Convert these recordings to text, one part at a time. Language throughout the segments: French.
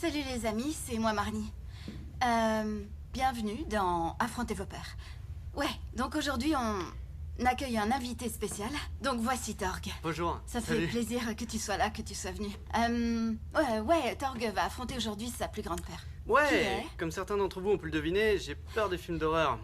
Salut les amis, c'est moi Marnie. Bienvenue dans Affrontez vos peurs. Ouais, donc aujourd'hui on accueille un invité spécial. Donc voici Torg. Bonjour. Ça fait plaisir que tu sois là, que tu sois venu. Ouais, Torg va affronter aujourd'hui sa plus grande peur. Ouais, comme certains d'entre vous ont pu le deviner, j'ai peur des films d'horreur.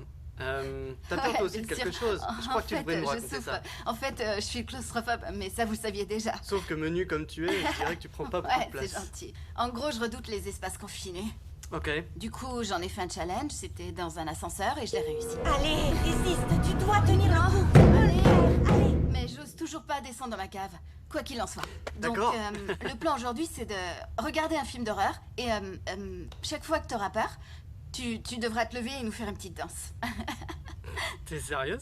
T'as peur toi aussi de quelque chose? Je crois que tu devrais me raconter ça. En fait, je suis claustrophobe, mais ça vous saviez déjà. Sauf que menu comme tu es, je dirais que tu prends pas beaucoup de place. C'est gentil. En gros, je redoute les espaces confinés. Ok. Du coup, j'en ai fait un challenge, c'était dans un ascenseur et je l'ai réussi. Allez, résiste, tu dois tenir le coup. Allez. Mais j'ose toujours pas descendre dans ma cave, quoi qu'il en soit. Donc, D'accord. le plan aujourd'hui, c'est de regarder un film d'horreur et chaque fois que t'auras peur, tu devras te lever et nous faire une petite danse. T'es sérieuse?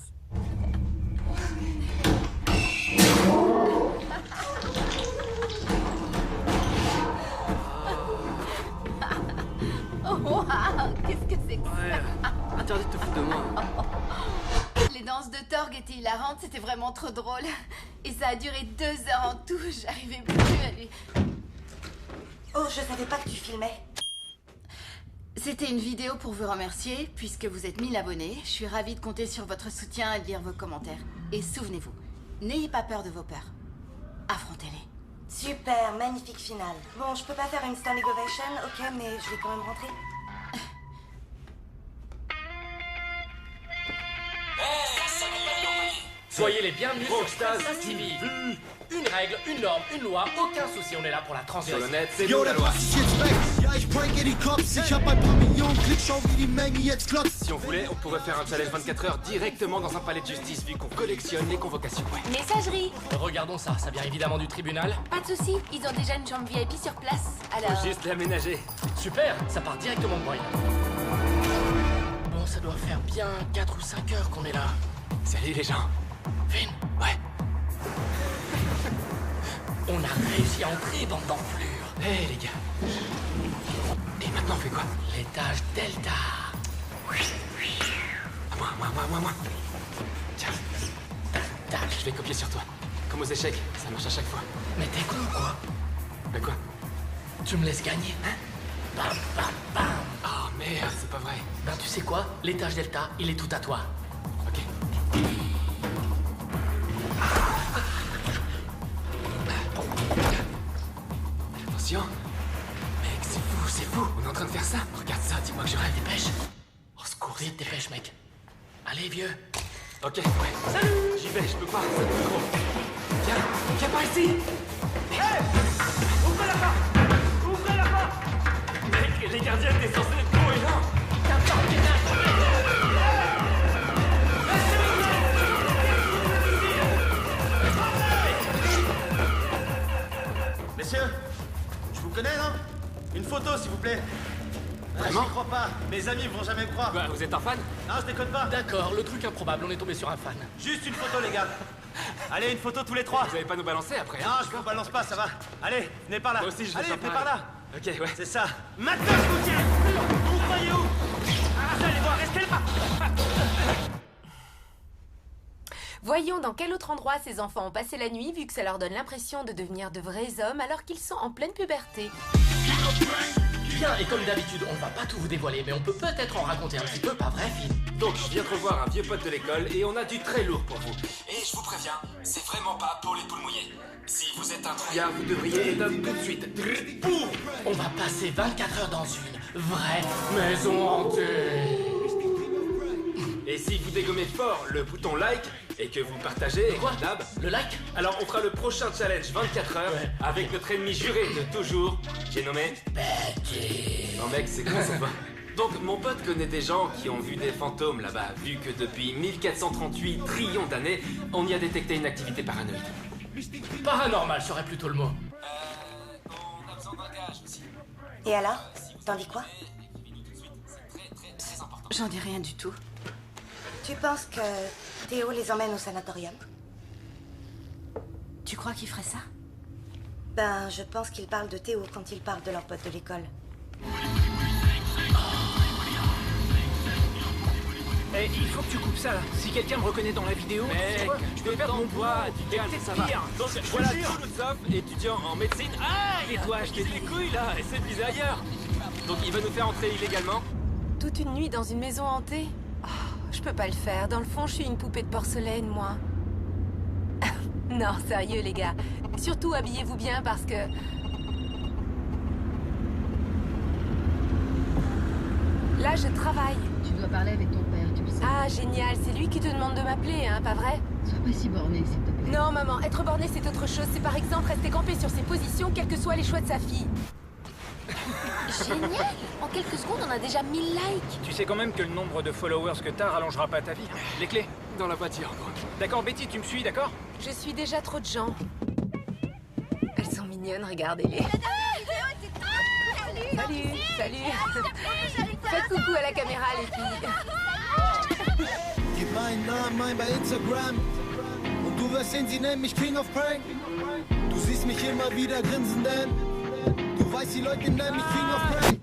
Oh, waouh, qu'est-ce que c'est que Ouais. Interdit de te foutre de moi. ça? Les danses de Torg étaient hilarantes, c'était vraiment trop drôle. Et ça a duré 2 heures en tout, j'arrivais plus à lui. Oh, je savais pas que tu filmais. C'était une vidéo pour vous remercier, puisque vous êtes 1000 abonnés. Je suis ravie de compter sur votre soutien et de lire vos commentaires. Et souvenez-vous, n'ayez pas peur de vos peurs. Affrontez-les. Super, magnifique finale. Bon, je peux pas faire une standing ovation, ok, mais je vais quand même rentrer. Soyez les bienvenus sur Staz TV. Une règle, une norme, une loi, aucun souci, on est là pour la transgression. Sur le net, c'est nous la loi. Si on voulait, on pourrait faire un challenge 24 heures directement dans un palais de justice vu qu'on collectionne les convocations. Messagerie. Regardons ça, ça vient évidemment du tribunal. Pas de soucis, ils ont déjà une chambre VIP sur place. Alors... Faut juste l'aménager. Super, ça part directement de Brian. Bon, ça doit faire bien 4 ou 5 heures qu'on est là. Salut les gens. Finn, Ouais. on a réussi à entrer, bande d'enflures. Hé les gars. Et maintenant on fait quoi? L'étage Delta. Moi. Tiens, Tac. je vais copier sur toi. Comme aux échecs, ça marche à chaque fois. Mais t'es con quoi? Mais quoi? Tu me laisses gagner, hein? Bam, bam, bam. Oh merde, c'est pas vrai. Ben tu sais quoi? L'étage Delta, il est tout à toi. Ok. Attention. Mec, c'est fou. On est en train de faire ça. Regarde ça, dis-moi que je rêve. Dépêche. Au secours, vite, dépêche, mec. Allez, vieux. Ok, ouais. Salut. J'y vais, je peux pas, c'est trop gros. Viens par ici. Hey, ouvrez la porte. Mec, les gardiens étaient censés être gros et lents. Messieurs, je vous connais, non? Une photo, s'il vous plaît. Vraiment? J'y crois pas. Mes amis vont jamais me croire. Bah, vous êtes un fan? Non, je déconne pas. D'accord, le truc improbable, on est tombé sur un fan. Juste une photo, les gars. Allez, une photo tous les trois. Vous allez pas nous balancer après? Non, je vous balance pas, ça va. Allez, venez par là. Moi aussi, je vais Allez, faire venez pareil. par là. Ok, ouais. C'est ça. Maintenant, je vous tiens. Vous croyez où? Allez voir, restez là. Voyons dans quel autre endroit ces enfants ont passé la nuit, vu que ça leur donne l'impression de devenir de vrais hommes alors qu'ils sont en pleine puberté. Bien, et comme d'habitude, on va pas tout vous dévoiler, mais on peut peut-être en raconter un petit peu, pas vrai, Finn? Donc, je viens de revoir un vieux pote de l'école et on a du très lourd pour vous. Et je vous préviens, c'est vraiment pas pour les poules mouillées. Si vous êtes un trouillard, vous devriez être tout de suite. Boum! On va passer 24 heures dans une vraie maison hantée. Et si vous dégommez fort le bouton like et que vous partagez, Quoi? d'hab, Le like? alors on fera le prochain challenge 24 heures Ouais. avec notre ennemi juré de toujours, j'ai nommé... Betty. Non mec, c'est con ça va. Donc mon pote connaît des gens qui ont vu des fantômes là-bas, vu que depuis 1438 trillions d'années, on y a détecté une activité paranoïde. Paranormal serait plutôt le mot. On a besoin d'un gage aussi. Et alors? T'en dis quoi? J'en dis rien du tout. Tu penses que Théo les emmène au sanatorium? Tu crois qu'il ferait ça? Ben, je pense qu'ils parlent de Théo quand ils parlent de leur pote de l'école. Eh, il faut que tu coupes ça là. Si quelqu'un me reconnaît dans la vidéo, tu sais quoi, je vais perdre mon bois, du calme, ça va. Donc voilà, Toulousov, étudiant en médecine. Ah, et toi, je t'ai dit les couilles là, essaie de viser ailleurs. Donc il va nous faire entrer illégalement. Toute une nuit dans une maison hantée? Oh, je peux pas le faire. Dans le fond, je suis une poupée de porcelaine, moi. Non, sérieux, les gars. Surtout, habillez-vous bien parce que... Là, je travaille. Tu dois parler avec ton père, tu le sais. Ah, génial. C'est lui qui te demande de m'appeler, hein, pas vrai? Sois pas si borné, s'il te plaît. Non, maman. Être borné, c'est autre chose. C'est par exemple rester campé sur ses positions, quels que soient les choix de sa fille. Génial! En quelques secondes, on a déjà 1000 likes. Tu sais quand même que le nombre de followers que t'as rallongera pas ta vie. Les clés? Dans la voiture, quoi. D'accord, Betty, tu me suis, d'accord? Je suis déjà trop de gens. Elles sont mignonnes, regardez-les. Salut, salut. Faites coucou à la caméra, les filles. Gib meinen Namen ein bei Instagram und du wirst sehen, sie nennen mich King of Prank. Du siehst mich immer wieder grinsen, denn du weißt, die Leute nennen mich King of Prank.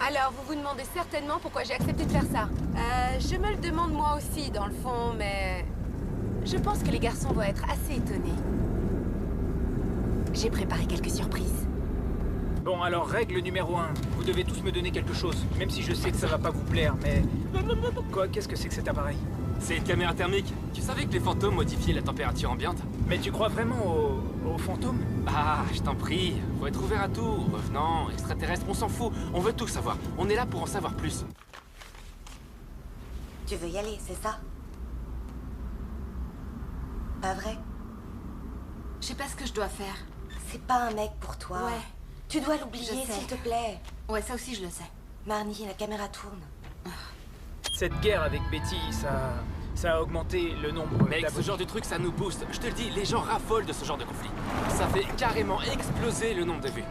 Alors, vous vous demandez certainement pourquoi j'ai accepté de faire ça. Je me le demande moi aussi, dans le fond, mais... Je pense que les garçons vont être assez étonnés. J'ai préparé quelques surprises. Bon, alors, règle numéro 1. Vous devez tous me donner quelque chose. Même si je sais que ça va pas vous plaire, mais... Quoi? Qu'est-ce que c'est que cet appareil? C'est une caméra thermique. Tu savais que les fantômes modifiaient la température ambiante? Mais tu crois vraiment aux fantômes? Ah, je t'en prie. Faut être ouvert à tout. Revenants, extraterrestres, on s'en fout. On veut tout savoir. On est là pour en savoir plus. Tu veux y aller, c'est ça? Pas vrai? Je sais pas ce que je dois faire. C'est pas un mec pour toi. Ouais. Tu dois l'oublier, Je sais. s'il te plaît. Ouais, ça aussi je le sais. Marnie, la caméra tourne. Cette guerre avec Betty, ça a augmenté le nombre Mec, ce d'abonnés. genre de truc, ça nous booste. Je te le dis, les gens raffolent de ce genre de conflit. Ça fait carrément exploser le nombre de vues.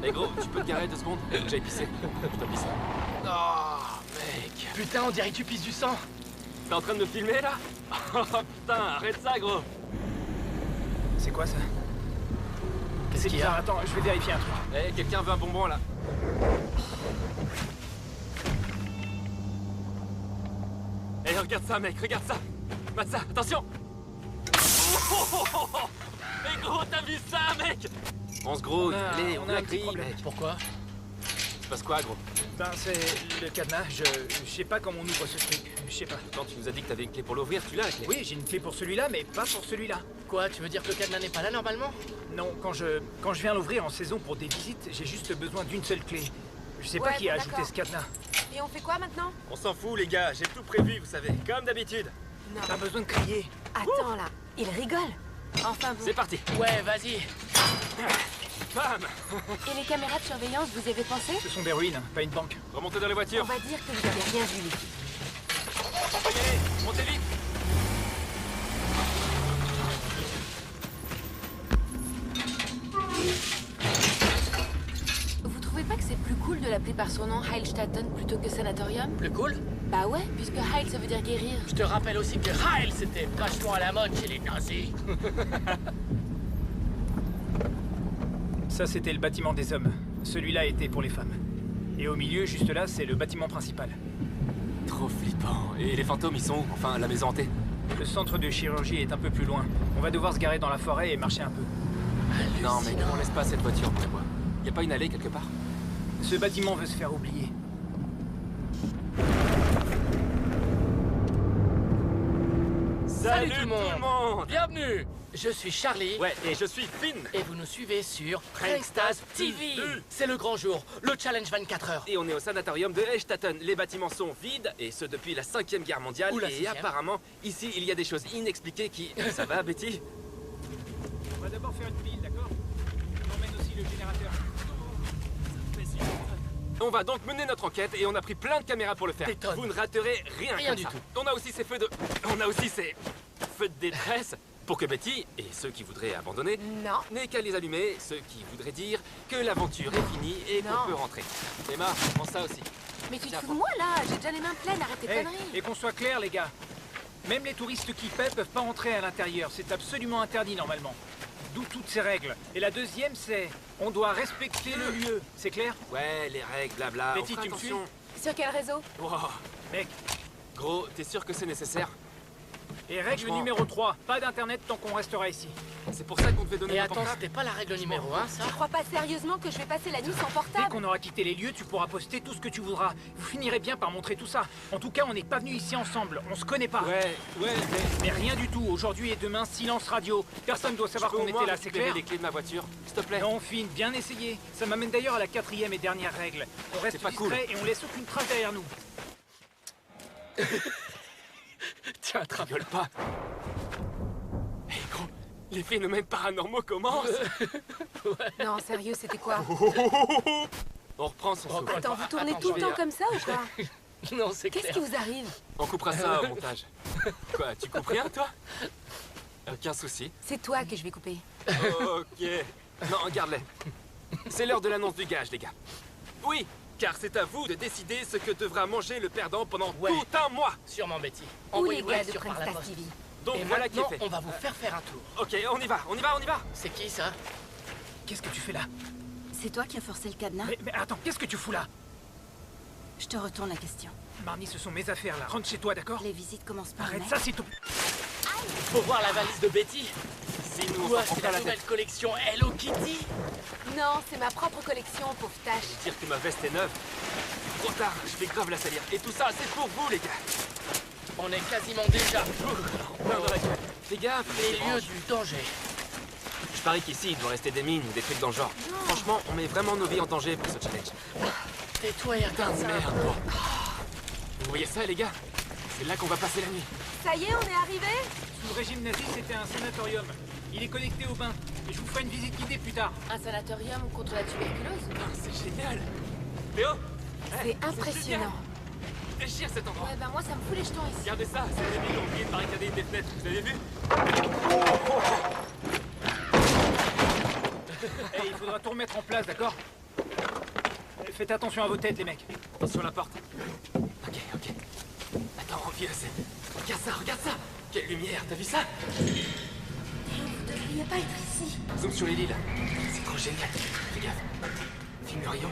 Eh gros, tu peux te garer 2 secondes? J'ai pissé. Je dois pisser. Oh, mec. Putain, on dirait que tu pisses du sang. T'es en train de me filmer, là? Oh, putain, arrête ça, gros. C'est quoi ça? Qu'est-ce qu'il y a? bizarre, attends, je vais vérifier un truc. Eh, quelqu'un veut un bonbon, là? Eh, regarde ça, mec, regarde ça. Mate ça, attention. Mais gros, t'as vu ça, mec? On se grouille, allez, on a a un petit grille, problème. mec. Pourquoi? Il se passe quoi, gros? Ben, c'est le cadenas. Je sais pas comment on ouvre ce truc. Je sais pas. Quand tu nous as dit que t'avais une clé pour l'ouvrir, tu l'as, la clé? Oui, j'ai une clé pour celui-là, mais pas pour celui-là. Quoi, tu veux dire que le cadenas n'est pas là normalement? Non, quand je viens l'ouvrir en saison pour des visites, j'ai juste besoin d'une seule clé. Je sais pas Ouais, qui a bon, ajouté d'accord. ce cadenas. Et on fait quoi maintenant? On s'en fout, les gars, j'ai tout prévu, vous savez, comme d'habitude. Non. Pas besoin de crier. Attends, là. Il rigole. Enfin bon. C'est parti. Ouais, vas-y. Bam! Et les caméras de surveillance, vous y avez pensé? Ce sont des ruines, pas une banque. Remontez dans les On voitures. va dire que vous avez rien vu, les filles. On va y aller, montez vite. Vous trouvez pas que c'est plus cool de l'appeler par son nom Heilstatten plutôt que sanatorium? Plus cool? Bah ouais, puisque Heil ça veut dire guérir. Je te rappelle aussi que Heil, c'était vachement à la mode chez les nazis. Ça, c'était le bâtiment des hommes. Celui-là était pour les femmes. Et au milieu, juste là, c'est le bâtiment principal. Trop flippant. Et les fantômes, ils sont où? Enfin, la maison hantée. Le centre de chirurgie est un peu plus loin. On va devoir se garer dans la forêt et marcher un peu. Non, mais on laisse pas cette voiture pour les bois. Y a pas une allée quelque part? Ce bâtiment veut se faire oublier. Salut tout le monde. Bienvenue. Je suis Charlie. Ouais, et je suis Finn. Et vous nous suivez sur Prankstaz TV. C'est le grand jour, le challenge 24 heures. Et on est au sanatorium de Heilstatten. Les bâtiments sont vides, et ce depuis la 5e guerre mondiale. Ou la et 6e. apparemment, ici, il y a des choses inexpliquées qui... Ça va, Betty? On va d'abord faire une pile, d'accord? On emmène aussi le générateur. On va donc mener notre enquête et on a pris plein de caméras pour le faire. Des tonnes. Vous ne raterez rien Rien comme du ça. tout. On a aussi ces feux de... On a aussi ces feux de détresse pour que Betty et ceux qui voudraient abandonner Non. n'aient qu'à les allumer, ce qui voudrait dire que l'aventure est finie et Non. qu'on peut rentrer. Emma, prends ça aussi. Mais tu te Tiens, fous de moi, là? J'ai déjà les mains pleines, arrête tes Hey, conneries. et qu'on soit clair, les gars. Même les touristes qui paient peuvent pas entrer à l'intérieur. C'est absolument interdit, normalement. D'où toutes ces règles. Et la deuxième, c'est... On doit respecter le lieu. C'est clair? Ouais, les règles, blabla. Betty, on fera tu me suis? attention. Sur quel réseau? Wow. Mec, Gros, t'es sûr que c'est nécessaire? et règle Franchement. numéro 3, pas d'internet tant qu'on restera ici. C'est pour ça qu'on devait donner Et le attends, portable. c'était pas la règle numéro 1, ça? Tu crois pas sérieusement que je vais passer la nuit sans Dès portable? qu'on aura quitté les lieux, tu pourras poster tout ce que tu voudras. Vous finirez bien par montrer tout ça. En tout cas, on n'est pas venus ici ensemble, on se connaît pas. Ouais, Mais rien du tout, aujourd'hui et demain, silence radio. Personne doit savoir qu'on était là, c'est clair? les clés de ma voiture, s'il te plaît. Non, Finn, bien essayé. Ça m'amène d'ailleurs à la 4e et dernière règle. On reste C'est pas discret et on laisse aucune trace derrière nous. Tiens, te rigole pas. Hé, gros, les phénomènes paranormaux commencent. Non, sérieux, c'était quoi? On reprend son souffle. Attends, vous tournez tout le temps comme ça ou quoi? Non, c'est Qu'est-ce clair. qui vous arrive? On coupera ça au montage. Quoi, tu coupes rien, toi? Aucun souci. C'est toi que je vais couper. Ok. Non, garde-les. C'est l'heure de l'annonce du gage, les gars. Oui, car c'est à vous de décider ce que devra manger le perdant pendant tout un mois. Sûrement, Betty. Où les Envoyez-moi gars de sur par la Prince poste. TV? Donc Et voilà qui est maintenant, fait. on va vous faire faire un tour. Ok, on y va, on y va, on y va. C'est qui, ça? Qu'est-ce que tu fais là? C'est toi qui as forcé le cadenas? Mais attends, qu'est-ce que tu fous là? Je te retourne la question. Marnie, ce sont mes affaires là. Rentre chez toi, d'accord? Les visites commencent par Arrête mai. ça, s'il te plaît. Faut voir la valise de Betty. Si nous, on Quoi, s'en prend c'est plein la la nouvelle tête. collection Hello Kitty? Non, c'est ma propre collection, pauvre tâche. Dire que ma veste est neuve. Trop tard, je vais grave la salir. Et tout ça, c'est pour vous, les gars. On est quasiment déjà Plein dans la gueule. Les gars, les lieux du danger. je parie qu'ici, il doit rester des mines ou des trucs dans le genre. Franchement, on met vraiment nos vies en danger pour ce challenge. Tais-toi et regarde ça. Merde, bon. Vous voyez ça, les gars? C'est là qu'on va passer la nuit. Ça y est, on est arrivé? Sous le régime nazi, c'était un sanatorium. Il est connecté au bain. Et je vous ferai une visite guidée plus tard. Un sanatorium contre la tuberculose? Ah, c'est génial. Léo, C'est impressionnant. déchire cet endroit. Ouais, bah moi, ça me fout les jetons ici. Regardez ça, c'est des mecs qui ont oublié de barricader une des fenêtres. Vous avez vu? Eh, il faudra tout remettre en place, d'accord? Faites attention à vos têtes, les mecs. Attention à la porte. Ok, ok. Attends, vieux, c'est... Regarde ça, regarde ça. Quelle lumière, t'as vu ça? Vous devriez pas être ici. Zoom sur les lits, là. C'est trop génial. Fais gaffe. Film le rayon.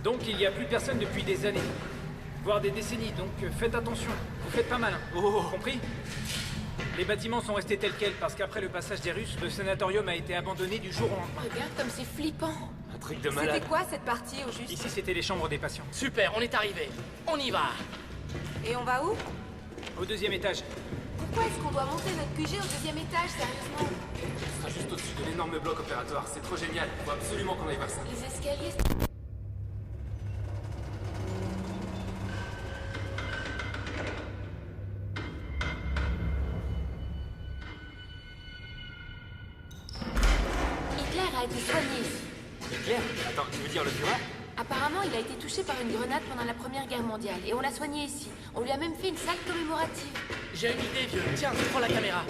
Donc, il n'y a plus personne depuis des années. Voire des décennies, donc faites attention. Vous faites pas malin. Oh. Compris? Les bâtiments sont restés tels quels parce qu'après le passage des Russes, le sanatorium a été abandonné du jour au lendemain. Regarde comme c'est flippant. Un truc de C'était malade. quoi cette partie au juste? Ici, c'était les chambres des patients. Super, on est arrivé. On y va. Et on va où? Au 2e étage. Pourquoi est-ce qu'on doit monter notre QG au 2e étage, sérieusement? Ce sera juste au-dessus de l'énorme bloc opératoire. C'est trop génial. Faut absolument qu'on aille voir ça. Les escaliers... Hitler a été soigné ici. Claire? Attends, tu veux dire le Führer? Apparemment, il a été touché par une grenade pendant la Première Guerre mondiale. Et on l'a soigné ici. On lui a même fait une salle commémorative. J'ai une idée, vieux. Tiens, prends la caméra.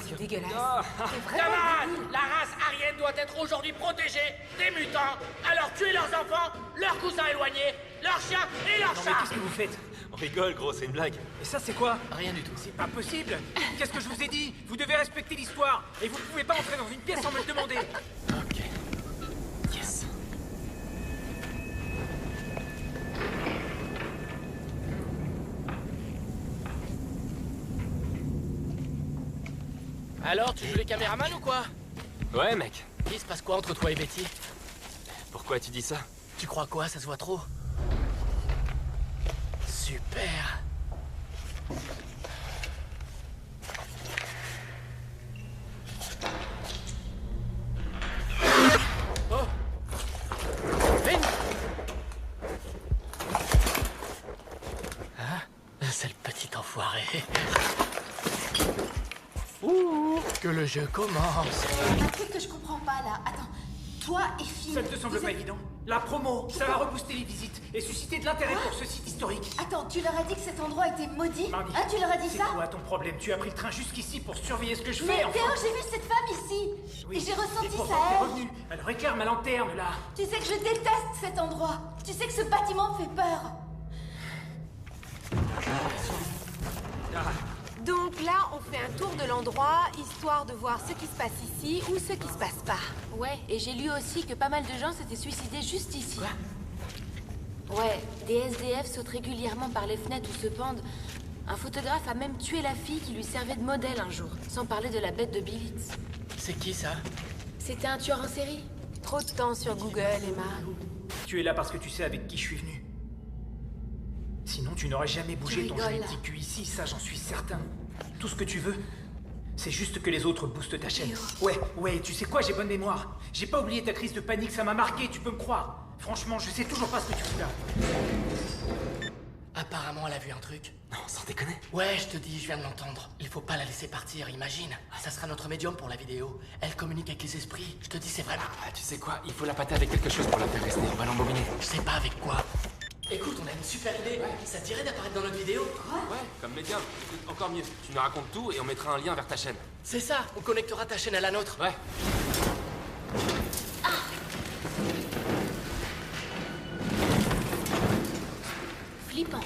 C'est dégueulasse. Ah. C'est vraiment Camarades, débile. la race aryenne doit être aujourd'hui protégée des mutants. Alors tuez leurs enfants, leurs cousins éloignés, leurs chiens et leurs Non mais chats. qu'est-ce que vous faites? On rigole, gros, c'est une blague. Et ça, c'est quoi? Rien du tout. C'est pas possible! Qu'est-ce que je vous ai dit? Vous devez respecter l'histoire! Et vous pouvez pas entrer dans une pièce sans me le demander! Ok. Yes. Alors, tu joues les caméramans ou quoi? Ouais, mec. Il se passe quoi entre toi et Betty? Pourquoi tu dis ça? Tu crois quoi? Ça se voit trop. Super. Oh! Vin! Hein? C'est le petit enfoiré. Ouh! Que le jeu commence. Un truc que je comprends pas là. Attends, toi et Finn. Ça ne te semble vous pas êtes- évident? La promo, ça va rebooster les visites et susciter de l'intérêt pour ce site historique. Attends, tu leur as dit que cet endroit était maudit? Marnie, Hein, tu leur as dit c'est ça? quoi ton problème? Tu as pris le train jusqu'ici pour surveiller ce que je Mais fais, Théo, enfin! j'ai vu cette femme ici. Oui, Et j'ai ressenti et sa pourtant, t'es haine. revenu. Elle réclame ma lanterne, là! Tu sais que je déteste cet endroit. Tu sais que ce bâtiment me fait peur. Donc là, on fait un tour de l'endroit, histoire de voir ce qui se passe ici ou ce qui se passe pas. Ouais, et j'ai lu aussi que pas mal de gens s'étaient suicidés juste ici. Quoi? Ouais, des SDF sautent régulièrement par les fenêtres ou se pendent. Un photographe a même tué la fille qui lui servait de modèle un jour, sans parler de la bête de Billitz. C'est qui ça? C'était un tueur en série. Trop de temps sur Google, Emma. Tu es là parce que tu sais avec qui je suis venu. Sinon, tu n'aurais jamais bougé ton joli petit cul ici, ça j'en suis certain. Tout ce que tu veux, c'est juste que les autres boostent ta chaîne. Ouais, tu sais quoi, j'ai bonne mémoire. J'ai pas oublié ta crise de panique, ça m'a marqué, tu peux me croire. Franchement, je sais toujours pas ce que tu fous là. Apparemment, elle a vu un truc. Non, sans déconner. Ouais, je te dis, je viens de l'entendre. Il faut pas la laisser partir, imagine. Ça sera notre médium pour la vidéo. Elle communique avec les esprits. Je te dis, c'est vraiment... Ah, tu sais quoi, il faut la pâter avec quelque chose pour la faire rester. On va l'embobiner. Je sais pas avec quoi. Écoute, on a une super idée. Ça te dirait d'apparaître dans notre vidéo? Ouais, comme médium. Écoute, encore mieux. Tu nous racontes tout et on mettra un lien vers ta chaîne. C'est ça, on connectera ta chaîne à la nôtre. Ouais. Flippant.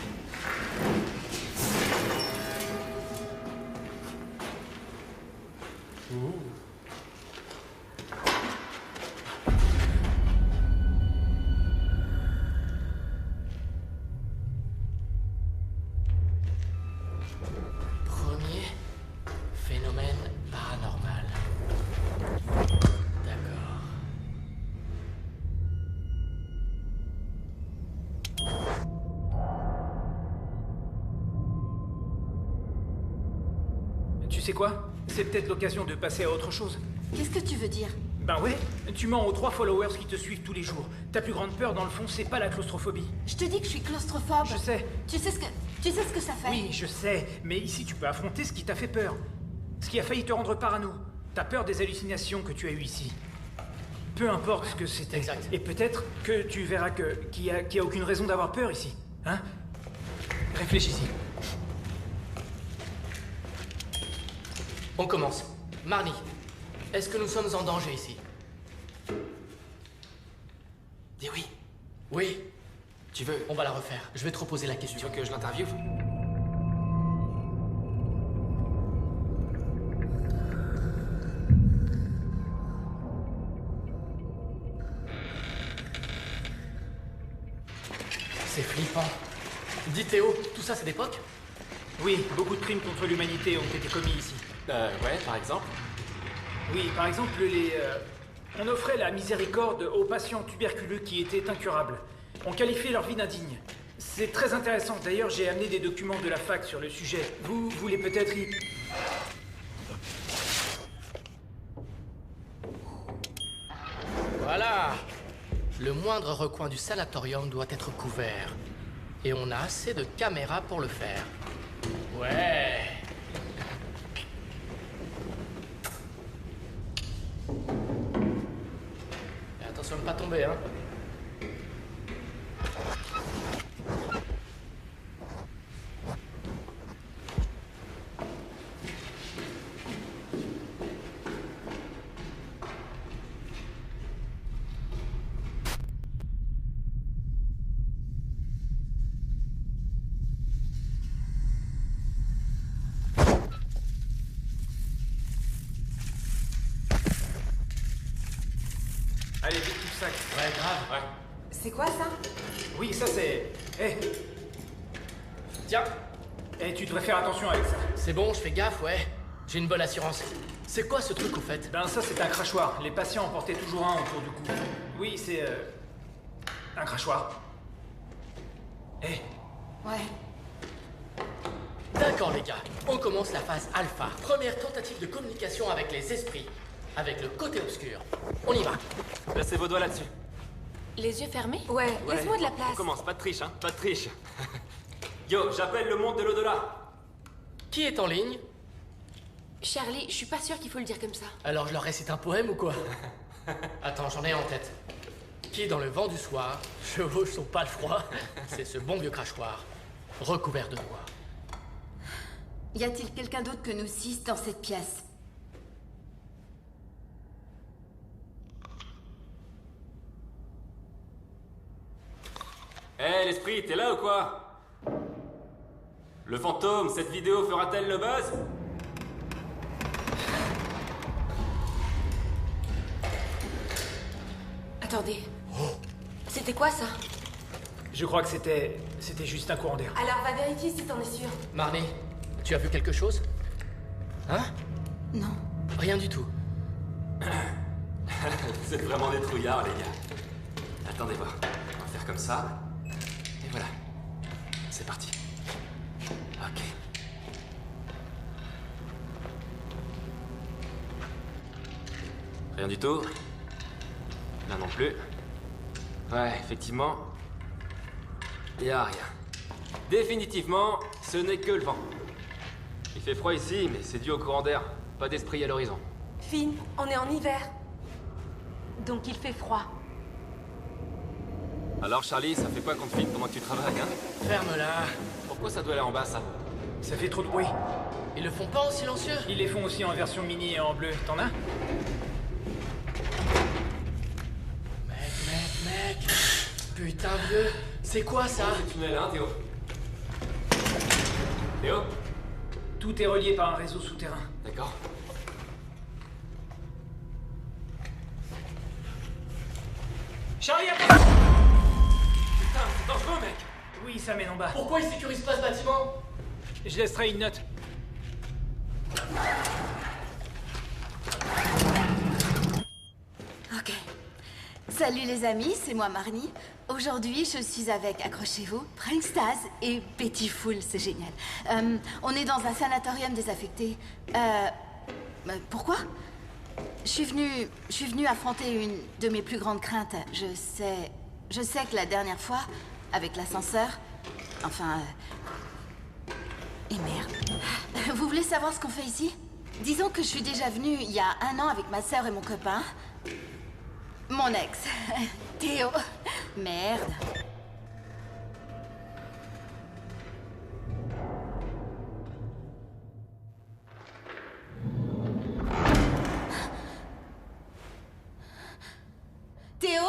Premier phénomène paranormal. D'accord. Tu sais quoi? C'est peut-être l'occasion de passer à autre chose. Qu'est-ce que tu veux dire? Ben ouais, tu mens aux 3 followers qui te suivent tous les jours. Ta plus grande peur, dans le fond, c'est pas la claustrophobie. Je te dis que je suis claustrophobe. Je sais. Tu sais ce que ça fait? Oui, je sais, mais ici tu peux affronter ce qui t'a fait peur. Ce qui a failli te rendre parano. T'as peur des hallucinations que tu as eues ici. Peu importe ce que c'était. Exact. Et peut-être que tu verras qu'il y a aucune raison d'avoir peur ici. Hein? Réfléchis-y. On commence. Marnie, est-ce que nous sommes en danger ici? Dis oui. Oui. Tu veux... On va la refaire. Je vais te reposer la Tu question. veux que je l'interviewe? C'est flippant. Dis Théo, tout ça c'est d'époque? Oui, beaucoup de crimes contre l'humanité ont été commis ici. Ouais, par exemple. Oui, par exemple, on offrait la miséricorde aux patients tuberculeux qui étaient incurables. On qualifiait leur vie d'indigne. C'est très intéressant. D'ailleurs, j'ai amené des documents de la fac sur le sujet. Vous voulez peut-être y... Voilà. Le moindre recoin du sanatorium doit être couvert. Et on a assez de caméras pour le faire. Ouais. Et attention de ne pas tomber, hein. Allez, vite tout sac. Ouais, grave. Ouais. C'est quoi ça? Oui, ça c'est... Tiens, Tu devrais faire attention avec ça. c'est bon, je fais gaffe, ouais. J'ai une bonne assurance. C'est quoi ce truc au fait? Ben ça c'est un crachoir. Les patients en portaient toujours un autour du cou. Oui, c'est... un crachoir. Ouais. D'accord les gars, on commence la phase alpha. Première tentative de communication avec les esprits. Avec le côté obscur. On y va. Placez vos doigts là-dessus. Les yeux fermés? Ouais, laisse-moi de la On place. commence, pas de triche, hein. Pas de triche. Yo, j'appelle le monde de l'au-delà. Qui est en ligne? Charlie, je suis pas sûre qu'il faut le dire comme ça. Alors je leur récite un poème ou quoi? Attends, j'en ai en tête. Qui dans le vent du soir chevauche son palefroid? C'est ce bon vieux crachoir, recouvert de noix. Y a-t-il quelqu'un d'autre que nous 6 dans cette pièce? L'esprit, t'es là ou quoi? Le fantôme, cette vidéo fera-t-elle le buzz? Attendez. C'était quoi ça? Je crois que c'était juste un courant d'air. Alors va vérifier si t'en es sûr. Marnie, tu as vu quelque chose? Hein? Non. Rien du tout. Vous êtes vraiment des trouillards, les gars. Attendez voir. On va faire comme ça. Et voilà. C'est parti. Ok. Rien du tout. Là non plus. Ouais, effectivement. Y a rien. Définitivement, ce n'est que le vent. Il fait froid ici, mais c'est dû au courant d'air. Pas d'esprit à l'horizon. Finn, on est en hiver. Donc il fait froid. Alors Charlie, ça fait quoi qu'on te filme pendant que tu travailles, hein? Ferme-la. Pourquoi ça doit aller en bas, ça? Ça fait trop de bruit. Ils le font pas en silencieux? Ils les font aussi en version mini et en bleu. T'en as? Mec. Putain, vieux. C'est quoi ça? Le tunnel, hein, Théo? Théo? Tout est relié par un réseau souterrain. D'accord. Charlie, attends! Putain, c'est dangereux, mec! Oui, ça mène en bas. Pourquoi ils sécurisent pas ce bâtiment? Je laisserai une note. Ok. Salut les amis, c'est moi Marnie. Aujourd'hui, je suis avec, accrochez-vous, Prankstaz et Betty Fool, c'est génial. On est dans un sanatorium désaffecté. Pourquoi? Je suis venue affronter une de mes plus grandes craintes. Je sais que la dernière fois, avec l'ascenseur, enfin... Et merde. Vous voulez savoir ce qu'on fait ici? Disons que je suis déjà venue il y a 1 an avec ma sœur et mon copain. Mon ex, Théo. Merde. Théo?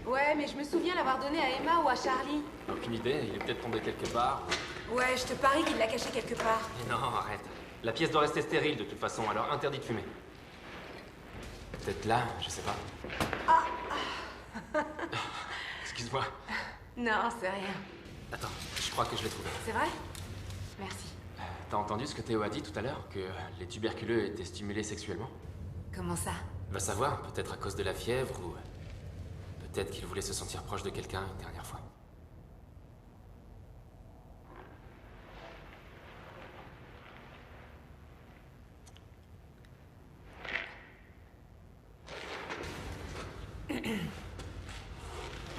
Ouais, mais je me souviens l'avoir donné à Emma ou à Charlie. Aucune idée, il est peut-être tombé quelque part. Ouais, je te parie qu'il l'a caché quelque part. Mais non, arrête. La pièce doit rester stérile de toute façon, alors interdit de fumer. Peut-être là, je sais pas. Excuse-moi. Non, c'est rien. Attends, je crois que je l'ai trouvé. C'est vrai? Merci. T'as entendu ce que Théo a dit tout à l'heure? Que les tuberculeux étaient stimulés sexuellement? Comment ça? Va savoir, peut-être à cause de la fièvre ou... Peut-être qu'il voulait se sentir proche de quelqu'un une dernière fois.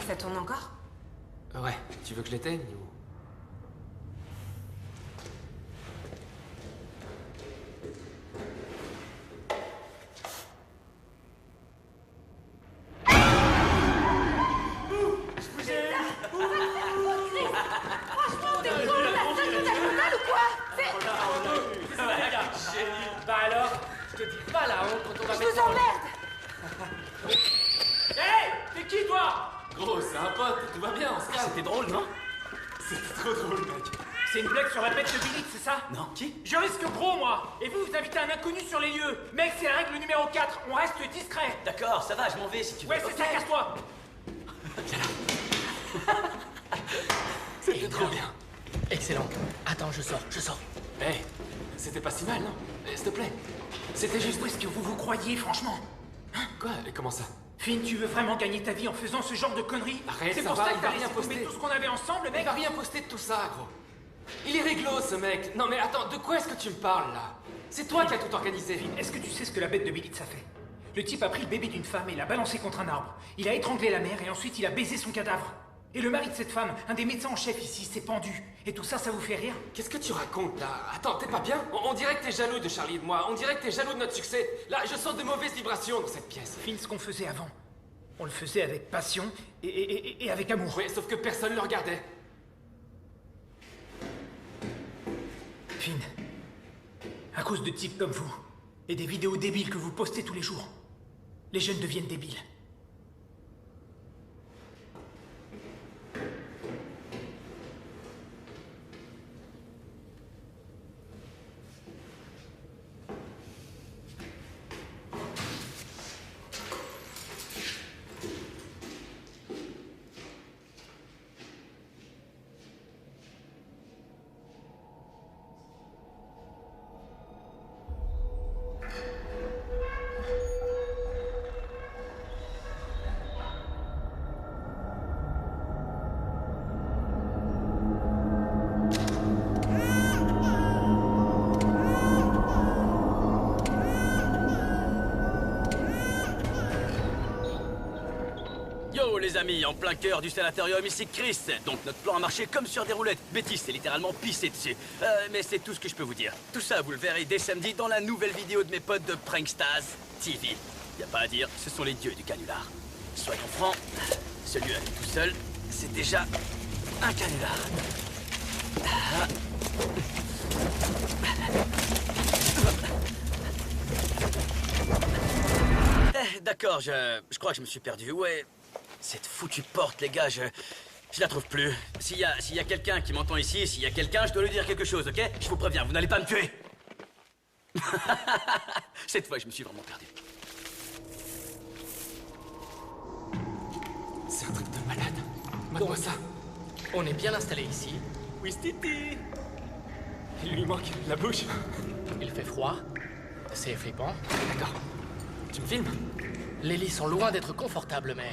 Ça tourne encore? Ouais, tu veux que je l'éteigne ou... Bah alors, je te dis pas la honte quand on va Je mettre... vous emmerde! Hey! T'es qui, toi? Gros, c'est un pote, tout va bien, on se calme. C'était drôle, non? C'était trop drôle, mec. C'est une blague sur la bête de Billy, c'est ça? Non, qui? Je risque gros, moi! Et vous invitez un inconnu sur les lieux! Mec, c'est la règle numéro 4, on reste discret! D'accord, ça va, je m'en vais si tu veux. Ouais, c'est ça, casse-toi! C'était trop bien. Excellent. Attends, je sors. Hey, c'était pas si mal, non? S'il te plaît. C'était juste... Où est-ce que vous vous croyez, franchement? Quoi? Et comment ça? Finn, tu veux vraiment gagner ta vie en faisant ce genre de conneries? Arrête, c'est ça pour va, ça il que va t'as rien laissé tomber poster. tout ce qu'on avait ensemble, mec? Il va rien poster de tout ça, gros. Il est réglo, ce mec. Non mais attends, de quoi est-ce que tu me parles, là? C'est toi qui as tout organisé. Est-ce que tu sais ce que la bête de Bélitz a fait? Le type a pris le bébé d'une femme et l'a balancé contre un arbre. Il a étranglé la mère et ensuite il a baisé son cadavre. Et le mari de cette femme, un des médecins en chef ici, s'est pendu. Et tout ça, ça vous fait rire? Qu'est-ce que tu racontes, là? Attends, t'es pas bien? On dirait que t'es jaloux de Charlie et de moi. On dirait que t'es jaloux de notre succès. Là, je sens de mauvaises vibrations dans cette pièce. Finn, ce qu'on faisait avant. On le faisait avec passion et avec amour. Oui, sauf que personne le regardait. À cause de types comme vous. Et des vidéos débiles que vous postez tous les jours. Les jeunes deviennent débiles. Yo les amis, en plein cœur du sanatorium, ici Chris. Donc notre plan a marché comme sur des roulettes. Betty s'est littéralement pissé dessus. Mais c'est tout ce que je peux vous dire. Tout ça, vous le verrez dès samedi dans la nouvelle vidéo de mes potes de Prankstaz TV. Y a pas à dire, ce sont les dieux du canular. Soyons francs, celui à lui tout seul, c'est déjà un canular. D'accord, je crois que je me suis perdu. Ouais. Cette foutue porte, les gars, je la trouve plus. S'il y a quelqu'un qui m'entend ici, s'il y a quelqu'un, je dois lui dire quelque chose, ok? Je vous préviens, vous n'allez pas me tuer. Cette fois, je me suis vraiment perdu. C'est un truc de malade. Mate-moi ça. On est bien installé ici. Wistiti. Il lui manque la bouche. Il fait froid. C'est flippant. D'accord. Tu me filmes? Les lits sont loin d'être confortables, mais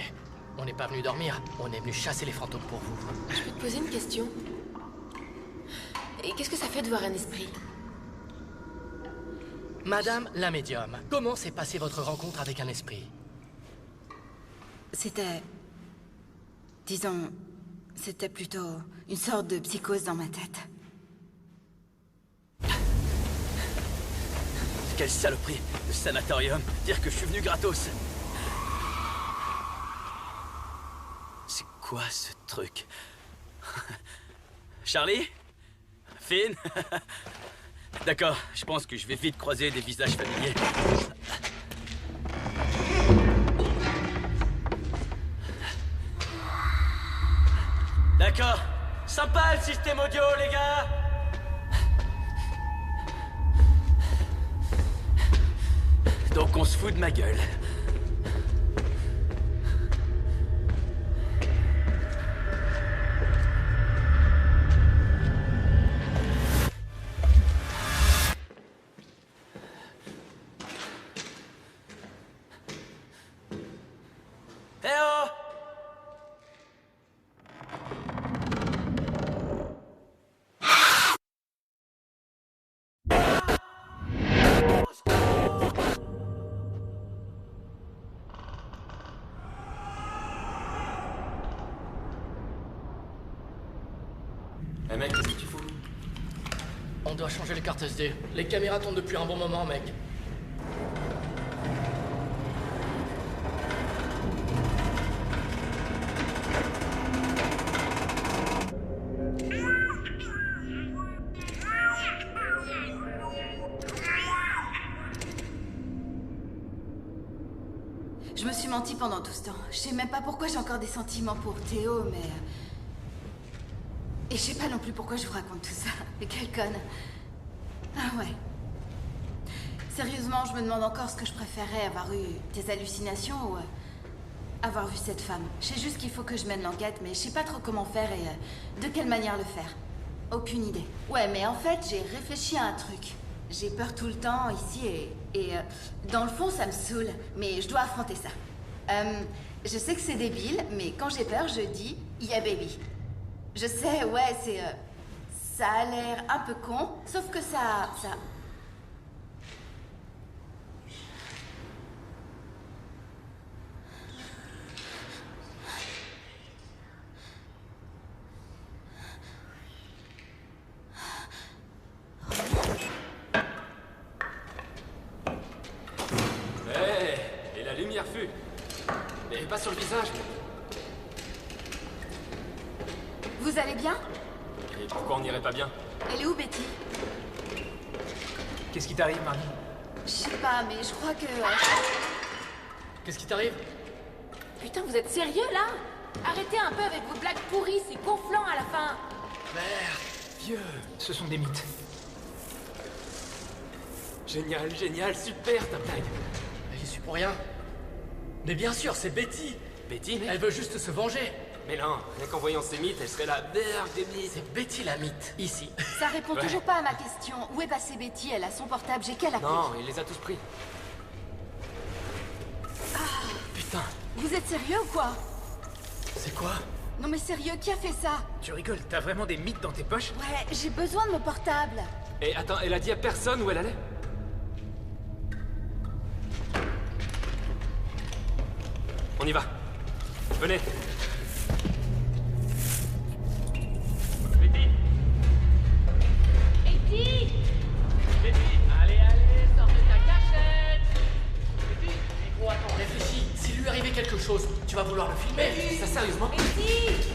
on n'est pas venu dormir. On est venu chasser les fantômes pour vous. Je peux te poser une question? Et qu'est-ce que ça fait de voir un esprit? Madame la médium, comment s'est passée votre rencontre avec un esprit? C'était... Disons... C'était plutôt une sorte de psychose dans ma tête. Quelle saloperie, le sanatorium. Dire que je suis venu gratos. C'est quoi ce truc? Charlie? Finn? D'accord, je pense que je vais vite croiser des visages familiers. D'accord. Sympa le système audio, les gars. Donc on se fout de ma gueule. Eh oh! Eh mec, qu'est-ce que tu fous? On doit changer les cartes SD. Les caméras tournent depuis un bon moment, mec. Je me suis menti pendant tout ce temps. Je sais même pas pourquoi j'ai encore des sentiments pour Théo, mais... Et je sais pas non plus pourquoi je vous raconte tout ça. Mais quelle conne. Ah ouais. Sérieusement, je me demande encore ce que je préférais, avoir eu des hallucinations ou avoir vu cette femme. Je sais juste qu'il faut que je mène l'enquête, mais je sais pas trop comment faire et de quelle manière le faire. Aucune idée. Ouais, mais en fait, j'ai réfléchi à un truc. J'ai peur tout le temps ici et dans le fond, ça me saoule. Mais je dois affronter ça. Je sais que c'est débile, mais quand j'ai peur, je dis « Yeah baby ». Je sais, ouais, c'est... ça a l'air un peu con, sauf que ça... Hey, et la lumière fut. Mais pas sur le visage. Vous allez bien? Et pourquoi on n'irait pas bien? Elle est où, Betty? Qu'est-ce qui t'arrive, Marnie? Je sais pas, mais je crois que... Qu'est-ce qui t'arrive? Putain, vous êtes sérieux, là? Arrêtez un peu avec vos blagues pourries, c'est gonflant à la fin. Merde, vieux. Ce sont des mythes. Génial, génial, super ta blague. J'y suis pour rien. Mais bien sûr, c'est Betty. Betty, mais... Elle veut juste se venger. Mais non, rien qu'en voyant ces mythes, elle serait la berge des mythes. C'est Betty la mythe, ici. Ça répond toujours pas à ma question. Où est passée Betty? Elle a son portable, j'ai qu'elle a pris. Non, il les a tous pris. Putain. Vous êtes sérieux ou quoi? C'est quoi? Non mais sérieux, qui a fait ça? Tu rigoles, t'as vraiment des mythes dans tes poches? Ouais, j'ai besoin de mon portable. Et attends, elle a dit à personne où elle allait? On y va. Venez. Betty! Betty! Betty, allez, sors de ta cachette. Betty, mais gros, attends, réfléchis. S'il lui arrivait quelque chose, tu vas vouloir le filmer. Ça sérieusement? Betty!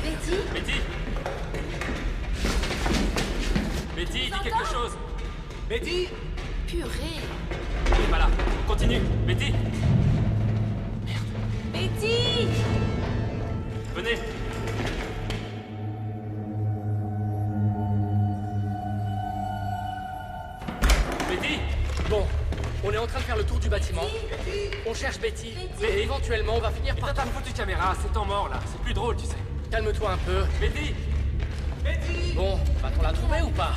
Betty? Betty! Betty, dis quelque chose! Betty! Purée! Elle est pas là. Continue. Betty! Betty! Venez! Betty! Bon, on est en train de faire le tour du bâtiment. On cherche Betty. Et éventuellement, on va finir par... Éteins ta foutue caméra, c'est temps mort là. C'est plus drôle, tu sais. Calme-toi un peu. Betty! Bon, va-t-on la trouver ou pas?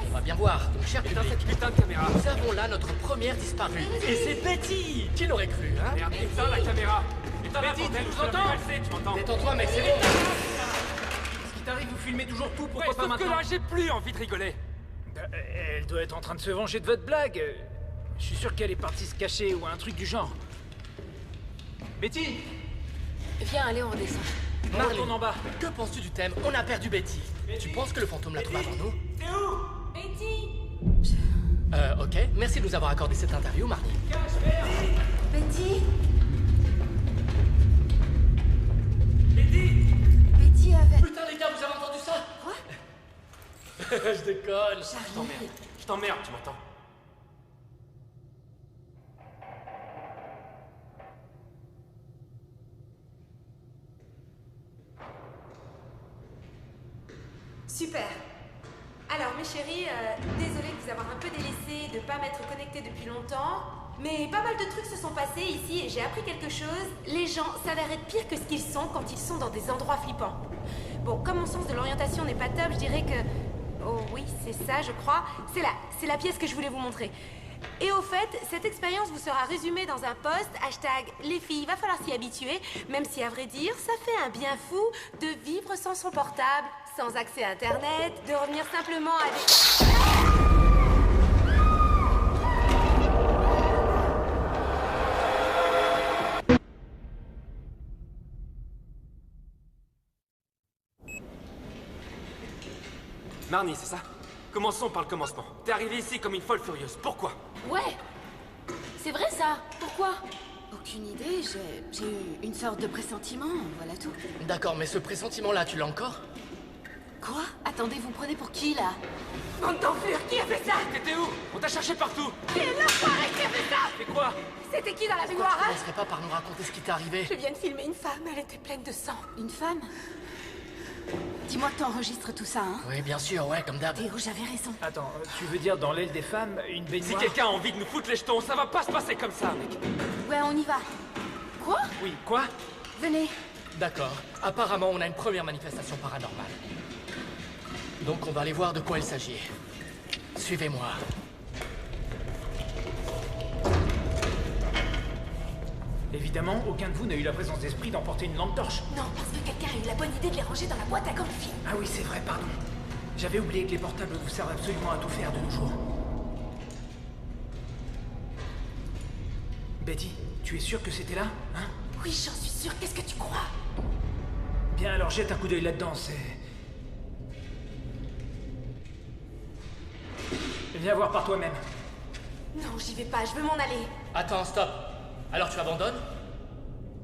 On va bien voir. Donc, cher Éteins public, cette putain de caméra. nous avons là notre première disparue. Et c'est Betty! Qui l'aurait cru, hein? Merde, éteins la caméra. Éteins la Betty, bordel, tu nous je te entends? valser, tu m'entends? Détends-toi, mec, c'est bon. Qu'est-ce qui t'arrive? Vous filmez toujours tout, pourquoi Ouais, pas sauf que maintenant? là, j'ai plus envie de rigoler. Elle doit être en train de se venger de votre blague. Je suis sûr qu'elle est partie se cacher ou un truc du genre. Betty! Viens, allez, on redescend. On Marley, retourne en bas. que penses-tu du thème? On a perdu Betty. Tu penses que le fantôme l'a trouvé avant nous? T'es où? Betty! Ok. Merci de nous avoir accordé cette interview, Marley. Betty? Betty! Betty avait... Putain, les gars, vous avez entendu ça? Quoi? Je déconne. Je t'emmerde. Je t'emmerde, tu m'entends? Super. Alors mes chéris, désolée de vous avoir un peu délaissé, de pas m'être connectée depuis longtemps, mais pas mal de trucs se sont passés ici et j'ai appris quelque chose. Les gens s'avèrent être pires que ce qu'ils sont quand ils sont dans des endroits flippants. Bon, comme mon sens de l'orientation n'est pas top, je dirais que... Oh oui, c'est ça, je crois. C'est la pièce que je voulais vous montrer. Et au fait, cette expérience vous sera résumée dans un post, #les filles, va falloir s'y habituer, même si à vrai dire, ça fait un bien fou de vivre sans son portable, sans accès à Internet, de revenir simplement à des... Marnie, c'est ça? Commençons par le commencement. T'es arrivée ici comme une folle furieuse. Pourquoi? Ouais! C'est vrai ça! Pourquoi? Aucune idée, j'ai eu une sorte de pressentiment, voilà tout. D'accord, mais ce pressentiment-là, tu l'as encore? Quoi? Attendez, vous prenez pour qui, là? Bande d'enflures, qui a fait ça? T'étais où? On t'a cherché partout! C'est l'enfoiré qui a fait ça! C'est quoi? C'était qui dans la Tu baignoire, hein? commencerais pas par nous raconter ce qui t'est arrivé? Je viens de filmer une femme, elle était pleine de sang. Une femme? Dis-moi que t'enregistres tout ça, hein? Oui, bien sûr, ouais, comme d'hab. Théo, j'avais raison. Attends, tu veux dire dans l'aile des femmes, une Si baignoire? quelqu'un a envie de nous foutre les jetons, ça va pas se passer comme ça, mec. Ouais, on y va. Quoi? Oui, quoi? Venez. D'accord. Apparemment, on a une première manifestation paranormale. Donc, on va aller voir de quoi il s'agit. Suivez-moi. Évidemment, aucun de vous n'a eu la présence d'esprit d'emporter une lampe torche. Non, parce que quelqu'un a eu la bonne idée de les ranger dans la boîte à gants-filles. Ah oui, c'est vrai, pardon. J'avais oublié que les portables vous servent absolument à tout faire de nos jours. Betty, tu es sûre que c'était là, hein? Oui, j'en suis sûre. Qu'est-ce que tu crois? Bien, alors jette un coup d'œil là-dedans, c'est... Viens voir par toi-même. Non, j'y vais pas, je veux m'en aller. Attends, stop. Alors, tu abandonnes?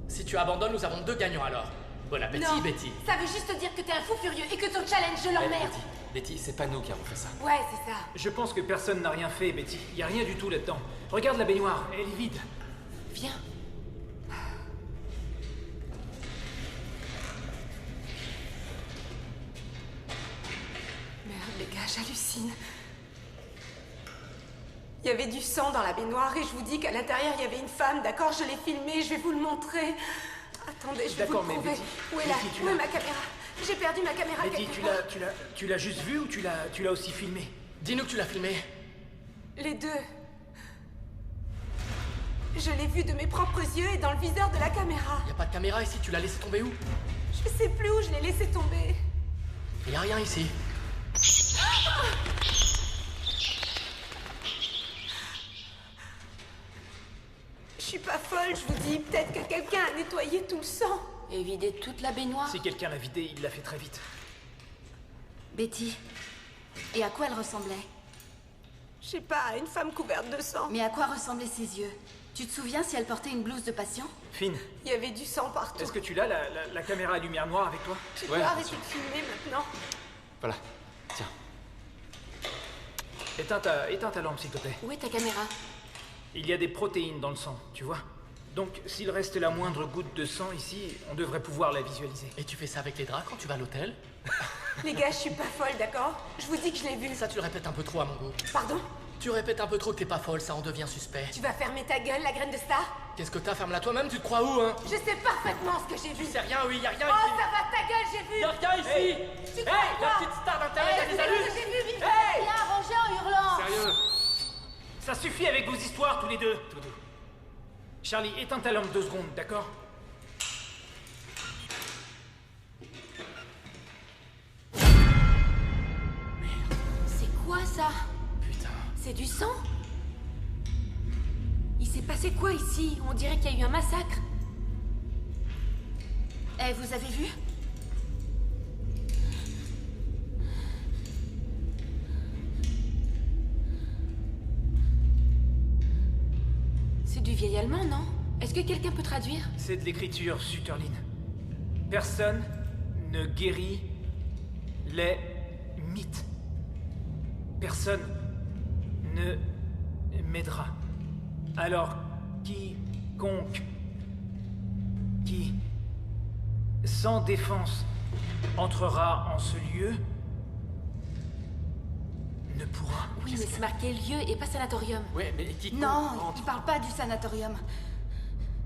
Si tu abandonnes, nous avons 2 gagnants alors. Bon appétit, Non, Betty. ça veut juste dire que t'es un fou furieux et que ton challenge, je l'emmerde. Betty, Betty, c'est pas nous qui avons fait ça. Ouais, c'est ça. Je pense que personne n'a rien fait, Betty. Y a rien du tout là-dedans. Regarde la baignoire, elle est vide. Viens. Merde, les gars, j'hallucine. Il y avait du sang dans la baignoire et je vous dis qu'à l'intérieur, il y avait une femme, d'accord? Je l'ai filmée, je vais vous le montrer. Attendez, je vais vous le prouver. Où est où est ma caméra? J'ai perdu ma caméra. Betty, tu l'as juste vu ou tu l'as aussi filmé? Dis-nous que tu l'as filmé. Les deux. Je l'ai vu de mes propres yeux et dans le viseur de la caméra. Y a pas de caméra ici, tu l'as laissé tomber où? Je sais plus où je l'ai laissé tomber. Y a rien ici. Je suis pas folle, je vous dis. Peut-être que quelqu'un a nettoyé tout le sang. Et vidé toute la baignoire. Si quelqu'un l'a vidé, il l'a fait très vite. Betty, et à quoi elle ressemblait? Je sais pas, une femme couverte de sang. Mais à quoi ressemblaient ses yeux? Tu te souviens si elle portait une blouse de patient? Finn. Il y avait du sang partout. Est-ce que tu l'as, la caméra à lumière noire avec toi? Tu peux arrêter de filmer maintenant? Voilà, tiens. Éteins ta lampe, s'il te plaît. Où est ta caméra? Il y a des protéines dans le sang, tu vois? Donc, s'il reste la moindre goutte de sang ici, on devrait pouvoir la visualiser. Et tu fais ça avec les draps quand tu vas à l'hôtel? Les gars, je suis pas folle, d'accord? Je vous dis que je l'ai vu. Ça, tu le répètes un peu trop à mon goût. Pardon? Tu répètes un peu trop que t'es pas folle, ça en devient suspect. Tu vas fermer ta gueule, la graine de star? Qu'est-ce que t'as? Ferme-la toi-même, tu te crois où, hein? Je sais parfaitement ce que j'ai vu. C'est rien, oui, y a rien Oh, ici. ça va, ta gueule, j'ai vu. Y a rien ici. Tu Hey, crois la quoi? petite star d'internet, elle les allume. J'ai vu, vite. Hey! Viens arranger en hurlant! Sérieux? Ça suffit avec vos histoires, tous les deux. Charlie, éteins ta lampe 2 secondes, d'accord? C'est quoi ça? Putain. C'est du sang? Il s'est passé quoi ici? On dirait qu'il y a eu un massacre. Eh, vous avez vu? C'est du vieil allemand, non? Est-ce que quelqu'un peut traduire? C'est de l'écriture, Sutherland. Personne ne guérit les mythes. Personne ne m'aidera. Alors, quiconque qui, sans défense, entrera en ce lieu ne pourra. Oui, mais c'est marqué lieu et pas sanatorium. Ouais, mais qui Non, il parle pas du sanatorium.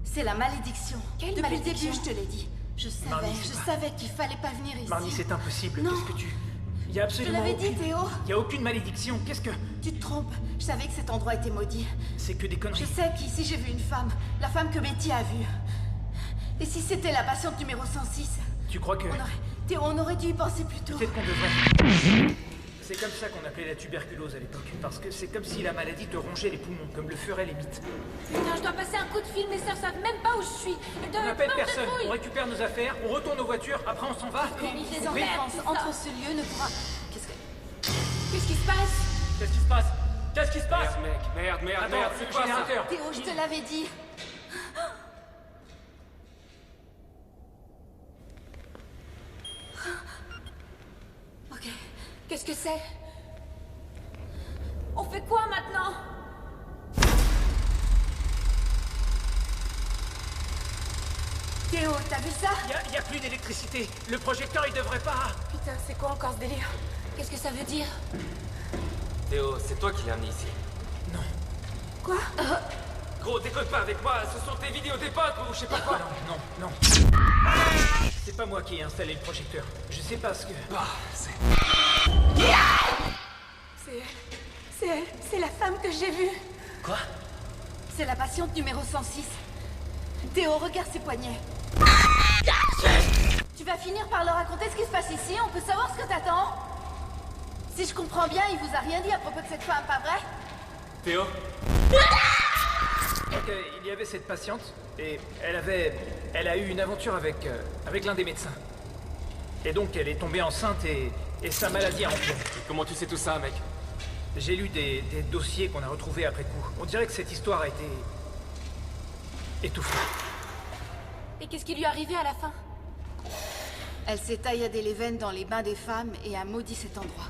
C'est la malédiction. Quelle Depuis malédiction? le début, je te l'ai dit. Je Marnie, c'est pas- savais qu'il fallait pas venir ici. Marnie, c'est impossible. Non. Qu'est-ce que tu... Il y a Je te absolument l'avais dit, aucune... Théo. Il y a aucune malédiction. Qu'est-ce que... Tu te trompes. Je savais que cet endroit était maudit. C'est que des conneries. Je sais qu'ici j'ai vu une femme. La femme que Betty a vue. Et si c'était la patiente numéro 106? Tu crois que... Théo, on aurait dû y penser plus tôt. Peut-être qu'on devrait... C'est comme ça qu'on appelait la tuberculose à l'époque. Parce que c'est comme si la maladie te rongeait les poumons, comme le feraient les mythes. Putain, je dois passer un coup de fil, mes sœurs savent même pas où je suis. On n'appelle personne, on récupère nos affaires, on retourne aux voitures, après on s'en va. Les enfants entre ce lieu ne pourra... Qu'est-ce qui se passe? Qu'est-ce qui se passe? Qu'est-ce qui se passe? Merde, mec, Attends, merde, c'est c'est quoi quoi ça? ça? Théo, je te l'avais dit. Ok. Qu'est-ce que c'est? On fait quoi maintenant? Théo, t'as vu ça? Il y a plus d'électricité. Le projecteur, il devrait pas... Putain, c'est quoi encore ce délire? Qu'est-ce que ça veut dire? Théo, c'est toi qui l'as amené ici. Non. Quoi? Gros, déconne pas avec moi, ce sont tes vidéos d'époque ou je sais pas quoi. Non. C'est pas moi qui ai installé le projecteur. Je sais pas ce que... C'est elle. C'est elle. C'est la femme que j'ai vue. Quoi? C'est la patiente numéro 106. Théo, regarde ses poignets. Tu vas finir par leur raconter ce qui se passe ici. On peut savoir ce que t'attends? Si je comprends bien, il vous a rien dit à propos de cette femme, pas vrai? Théo? Donc, il y avait cette patiente, et elle a eu une aventure avec l'un des médecins. Et donc, elle est tombée enceinte et sa maladie a empiré. Comment tu sais tout ça, mec? J'ai lu des dossiers qu'on a retrouvés après coup. On dirait que cette histoire a été... étouffée. Et qu'est-ce qui lui est arrivé à la fin? Elle s'est tailladé les veines dans les bains des femmes et a maudit cet endroit.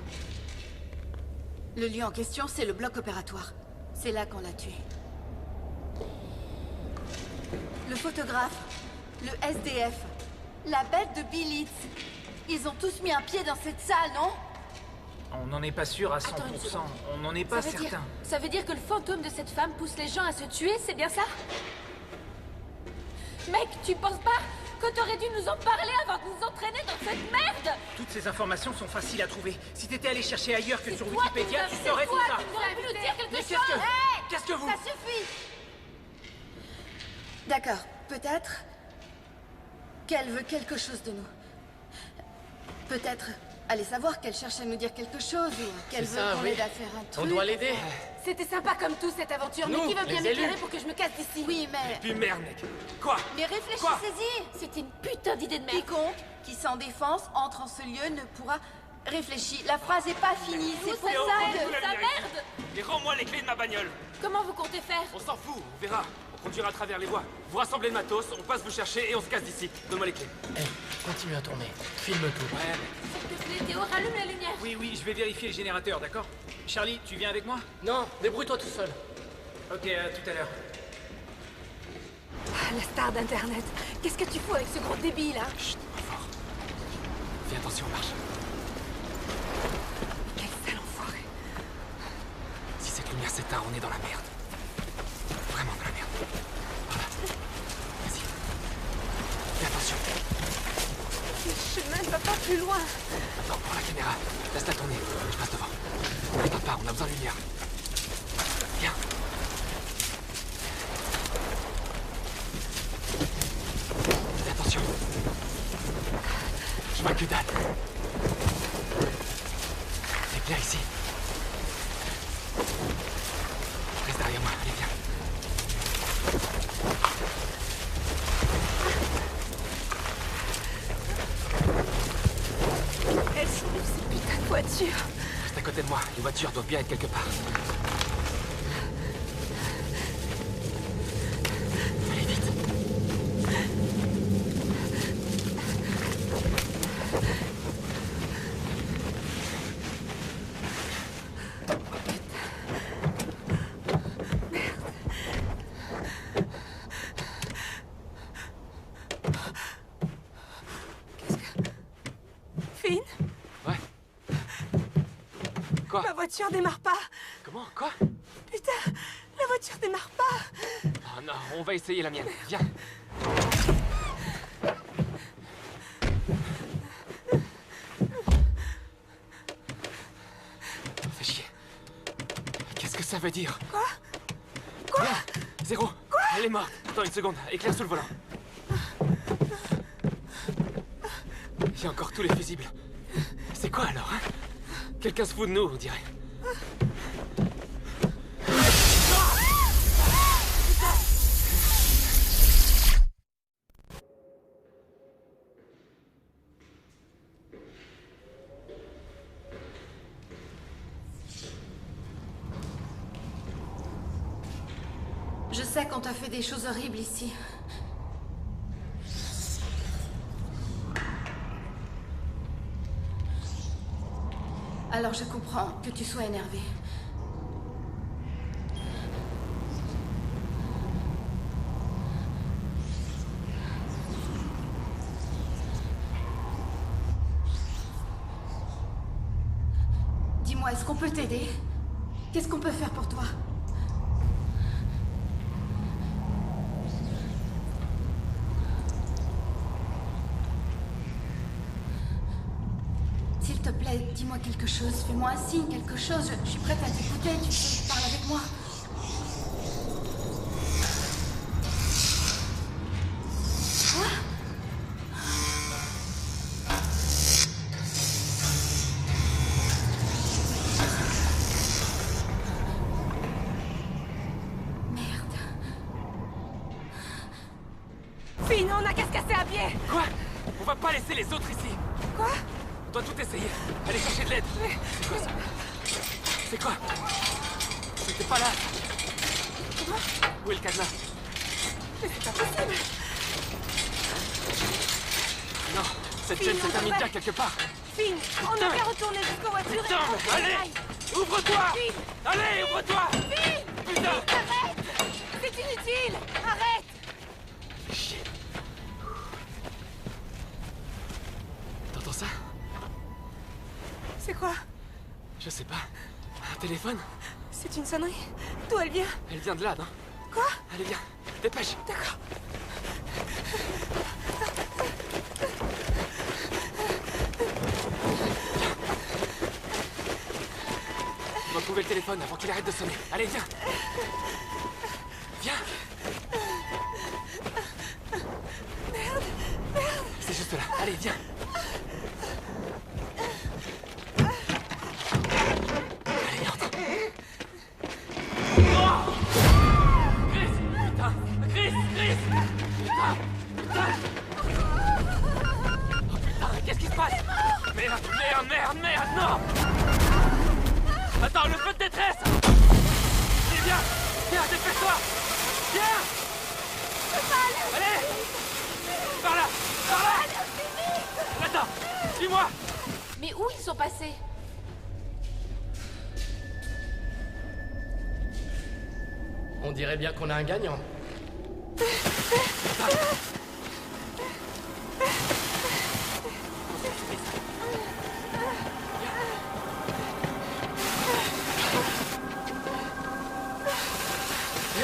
Le lieu en question, c'est le bloc opératoire. C'est là qu'on l'a tué. Le photographe, le SDF, la bête de Billits. Ils ont tous mis un pied dans cette salle, non? On n'en est pas sûr à 100%. On n'en est pas certain. Ça veut dire que le fantôme de cette femme pousse les gens à se tuer, c'est bien ça? Mec, tu penses pas que t'aurais dû nous en parler avant de nous entraîner dans cette merde? Toutes ces informations sont faciles à trouver. Si t'étais allé chercher ailleurs que sur Wikipédia, tu saurais tout ça. Tu aurais pu nous dire quelque Mais chose. qu'est-ce que vous... Ça suffit! D'accord, peut-être qu'elle veut quelque chose de nous. Peut-être, allez savoir qu'elle cherche à nous dire quelque chose ou qu'elle veut qu'on aide à faire un truc. On doit l'aider. C'était sympa comme tout cette aventure, mais qui veut bien m'éclairer pour que je me casse d'ici? Oui, mais... Et puis merde, mec. Quoi? Mais réfléchissez-y! C'était une putain d'idée de merde. Quiconque qui sans défense entre en ce lieu ne pourra... Réfléchir, la phrase est pas finie, c'est pour ça que... Ta merde! Et rends-moi les clés de ma bagnole. Comment vous comptez faire? On s'en fout, on verra. On conduira à travers les voies. Vous rassemblez le matos, on passe vous chercher et on se casse d'ici. Donne-moi les clés. Continue à tourner. Filme tout. Ouais, S'il te plaît, Théo, rallume la lumière. Oui, je vais vérifier le générateur, d'accord? Charlie, tu viens avec moi? Non, débrouille-toi tout seul. Ok, à tout à l'heure. Ah, la star d'Internet. Qu'est-ce que tu fous avec ce gros débile, là? Chut, pas fort. Fais attention, marche. Quel sale enfoiré. Si cette lumière s'éteint, on est dans la merde. Vraiment dans la merde. Voilà. Vas-y. Fais attention. Le chemin ne va pas plus loin. Attends, prends la caméra. Laisse-la tourner. Je passe devant. Ne t'en pas, on a besoin de lumière. Viens. Fais attention. Je vois que dalle. C'est bien ici. Reste derrière moi, allez, viens. Elles sont où ces putains de voitures? Reste à côté de moi, les voitures doivent bien être quelque part. Allez, vite. Finn? Ouais. Quoi? Ma voiture démarre pas. Comment? Quoi? Putain, la voiture démarre pas. Oh non, on va essayer la mienne. Viens. Fais chier. Qu'est-ce que ça veut dire? Quoi? Quoi? Viens. Zéro. Quoi? Elle est morte. Attends une seconde. Éclaire sous le volant. Il y a encore tous les fusibles. C'est quoi alors, hein? Quelqu'un se fout de nous, on dirait. Je sais qu'on t'a fait des choses horribles ici. Alors je comprends que tu sois énervé. Dis-moi, est-ce qu'on peut t'aider? Qu'est-ce qu'on peut faire pour toi? S'il te plaît, dis-moi quelque chose. Fais-moi un signe, quelque chose. Je suis prête à t'écouter. Tu sais, parle avec moi. Quoi? Merde. Finn, on a qu'à se casser à pied. Quoi? On va pas laisser les autres ici. Quoi? On doit tout essayer. Allez chercher de l'aide. C'est quoi ça? C'est quoi? C'était pas là. Quoi? Où est le cadenas? Mais c'est pas possible. Non, Cette chaîne se termine bien quelque part. Finn, on devrait retourner jusqu'aux voitures Putain, et... allez! Ouvre-toi! Allez, ouvre-toi! Finn! Putain! Arrête! C'est inutile! Arrête! Shit. T'entends ça? C'est quoi? Je sais pas. Un téléphone? C'est une sonnerie. D'où elle vient? Elle vient de là, non? Quoi? Allez, viens. Dépêche. D'accord. On va trouver le téléphone avant qu'il arrête de sonner. Allez, viens. Viens. Merde. C'est juste là. Allez, viens. Allez, entre. Oh! Chris! Putain! Chris! Putain! Oh putain, qu'est-ce qui se passe? Merde, non! Attends, le feu de détresse! Allez, viens! Viens, dépêche-toi! Viens! Allez! Par là! Là-dedans! Suis-moi! Mais où ils sont passés? On dirait bien qu'on a un gagnant.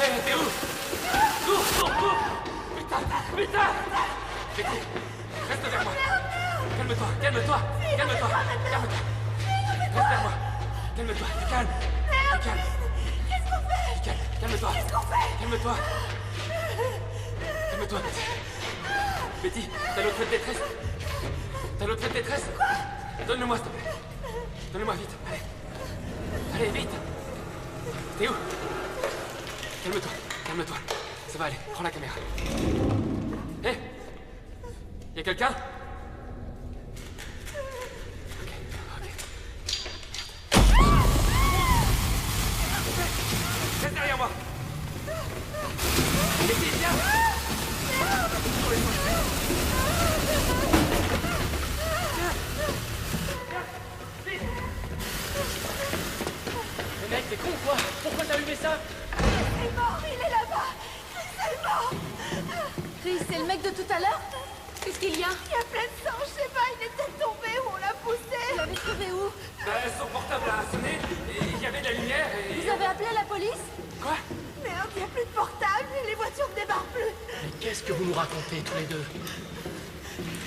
Hé, t'es où? Cours! Putain! Vicky, reste vers moi. Calme-toi. Reste vers moi. Calme-toi, calme. Qu'est-ce qu'on fait? Calme-toi. Qu'est-ce qu'on fait? Calme-toi, Betty. Betty, t'as l'autre feu de détresse? Quoi? Donne-le-moi, s'il te plaît. Donne-le-moi vite, allez, vite. T'es où? Calme-toi. Ça va aller, prends la caméra. Hé! Y'a quelqu'un? Ok. Reste derrière moi! Betty, viens! Mais mec, t'es con ou quoi? Pourquoi t'as allumé ça? Il est mort, il est là-bas! Chris est mort! Chris, c'est le mec de tout à l'heure? Qu'est-ce qu'il y a? Il y a plein de sang, je sais pas, il était tombé ou on l'a poussé! Vous l'avez trouvé où? Son portable a sonné, et il y avait de la lumière, et... Vous avez appelé la police? Quoi? Merde, il n'y a plus de portable, les voitures ne débarquent plus! Mais qu'est-ce que vous nous racontez tous les deux?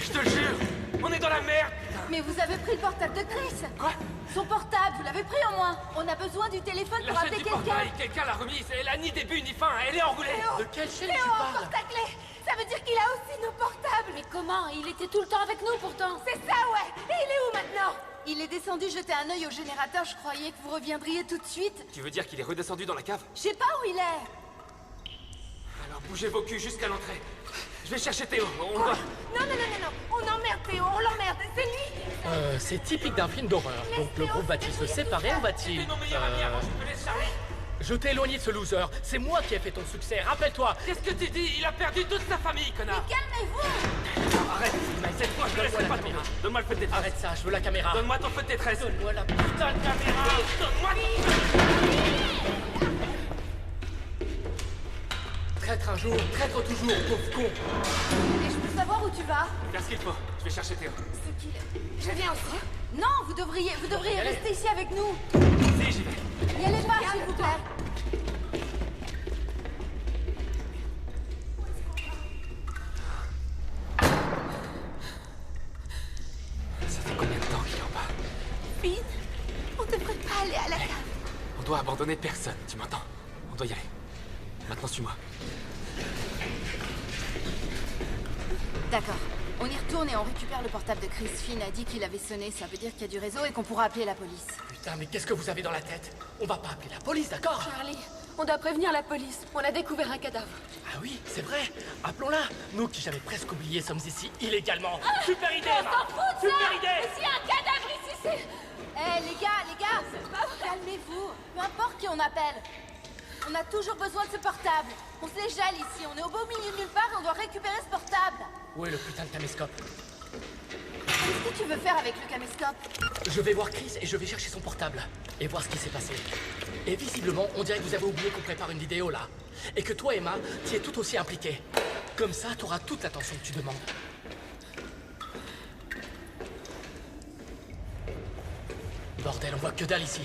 Je te le jure, on est dans la merde! Mais vous avez pris le portable de Chris. Quoi? Son portable, vous l'avez pris au moins. On a besoin du téléphone pour La chaîne appeler du quelqu'un. portail, quelqu'un l'a remise, elle a ni début ni fin, elle est enroulée! De quelle chaîne Théo, tu parles? encore ta clé! Ça veut dire qu'il a aussi nos portables! Mais comment? Il était tout le temps avec nous pourtant. C'est ça, ouais! Et il est où maintenant? Il est descendu jeter un œil au générateur. Je croyais que vous reviendriez tout de suite. Tu veux dire qu'il est redescendu dans la cave? Je sais pas où il est. Alors bougez vos culs jusqu'à l'entrée. Je vais chercher Théo, on Quoi? va... Non, on emmerde Théo, on l'emmerde, c'est lui! C'est typique d'un film d'horreur. Donc le groupe va-t-il se séparer ou va-t-il... T'es mon meilleur ami avant, je te laisse Charlie. Je t'ai éloigné de ce loser. C'est moi qui ai fait ton succès, rappelle-toi. Qu'est-ce que tu dis? Il a perdu toute sa famille, connard! Calmez-vous. Arrête! Cette fois, je te laisserai pas tomber. Donne-moi le feu de détresse. Arrête ça, je veux la caméra. Donne-moi ton feu de détresse. Donne-moi la putain de caméra. Donne-moi ton feu. Traître un jour, traître toujours, pauvre con. Et je peux savoir où tu vas? Faire ce qu'il faut. Je vais chercher Théo. C'est qui? Je viens aussi. Non, vous devriez rester ici avec nous. Si, j'y vais. N'y allez pas, s'il vous plaît. Ça fait combien de temps qu'il est en bas? Finn, on devrait pas aller à la cave. On doit abandonner personne, tu m'entends? On doit y aller. Maintenant, suis-moi. D'accord. On y retourne et on récupère le portable de Chris. Finn a dit qu'il avait sonné. Ça veut dire qu'il y a du réseau et qu'on pourra appeler la police. Putain, mais qu'est-ce que vous avez dans la tête? On va pas appeler la police, d'accord? Charlie, on doit prévenir la police. On a découvert un cadavre. Ah oui, c'est vrai. Appelons-la. Nous qui j'avais presque oublié sommes ici illégalement. Super idée, On s'en fout de ça! Super idée! Mais s'il y a un cadavre ici, c'est... Eh, les gars, calmez-vous. Peu importe qui on appelle. On a toujours besoin de ce portable. On se les gèle ici. On est au beau milieu de nulle part et on doit récupérer ce portable. Où est le putain de caméscope? Qu'est-ce que tu veux faire avec le caméscope? Je vais voir Chris et je vais chercher son portable. Et voir ce qui s'est passé. Et visiblement, on dirait que vous avez oublié qu'on prépare une vidéo là. Et que toi, Emma, t'y es tout aussi impliquée. Comme ça, t'auras toute l'attention que tu demandes. Bordel, on voit que dalle ici.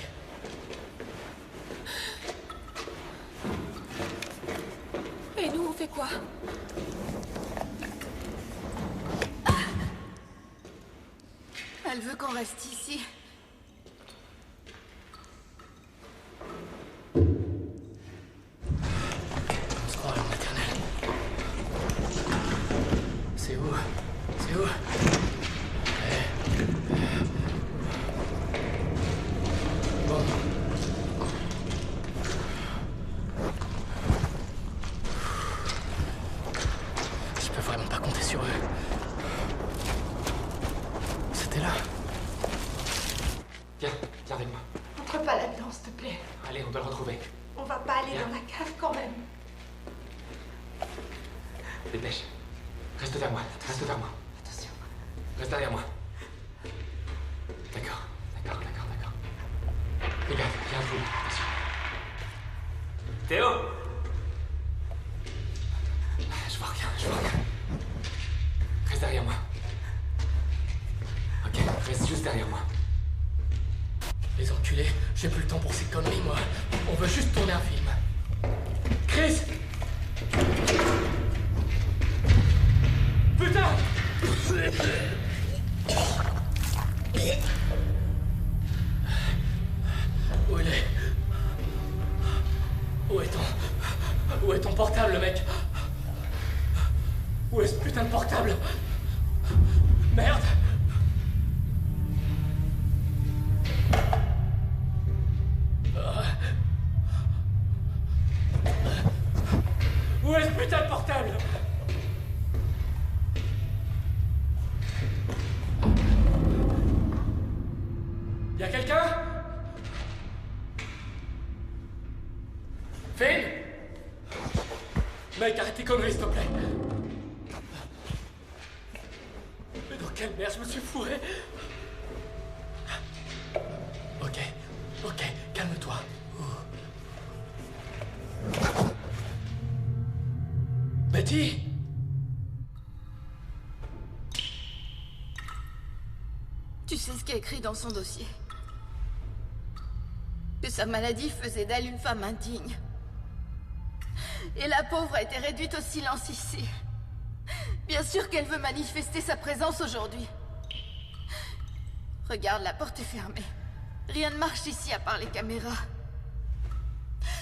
Et nous, on fait quoi? Elle veut qu'on reste ici. On se croit à la maternelle. C'est où? C'est où? Bon. Je peux vraiment pas compter sur eux. C'était là. Viens avec moi. Entre pas là-dedans, s'il te plaît. Allez, on doit le retrouver. On va pas aller dans la cave quand même. Dépêche. Reste vers moi. Reste vers moi. Attention. Reste derrière moi. D'accord. Regarde, il y a un trou. Attention. Théo! Je vois rien. Reste derrière moi. Ok, reste juste derrière moi. Les enculés, j'ai plus le temps pour ces conneries, moi. On veut juste tourner un film. Chris! Putain! Où il est? Où est ton portable, mec? Où est ce putain de portable? Merde! Où est ce putain de portable? Y'a quelqu'un? Finn? Mec, arrête tes conneries, s'il te plaît. Mais dans quelle merde je me suis fourré? Ok, calme-toi. Betty? Tu sais ce qu'il y a écrit dans son dossier? Que sa maladie faisait d'elle une femme indigne. Et la pauvre a été réduite au silence ici. Bien sûr qu'elle veut manifester sa présence aujourd'hui. Regarde, la porte est fermée. Rien ne marche ici à part les caméras.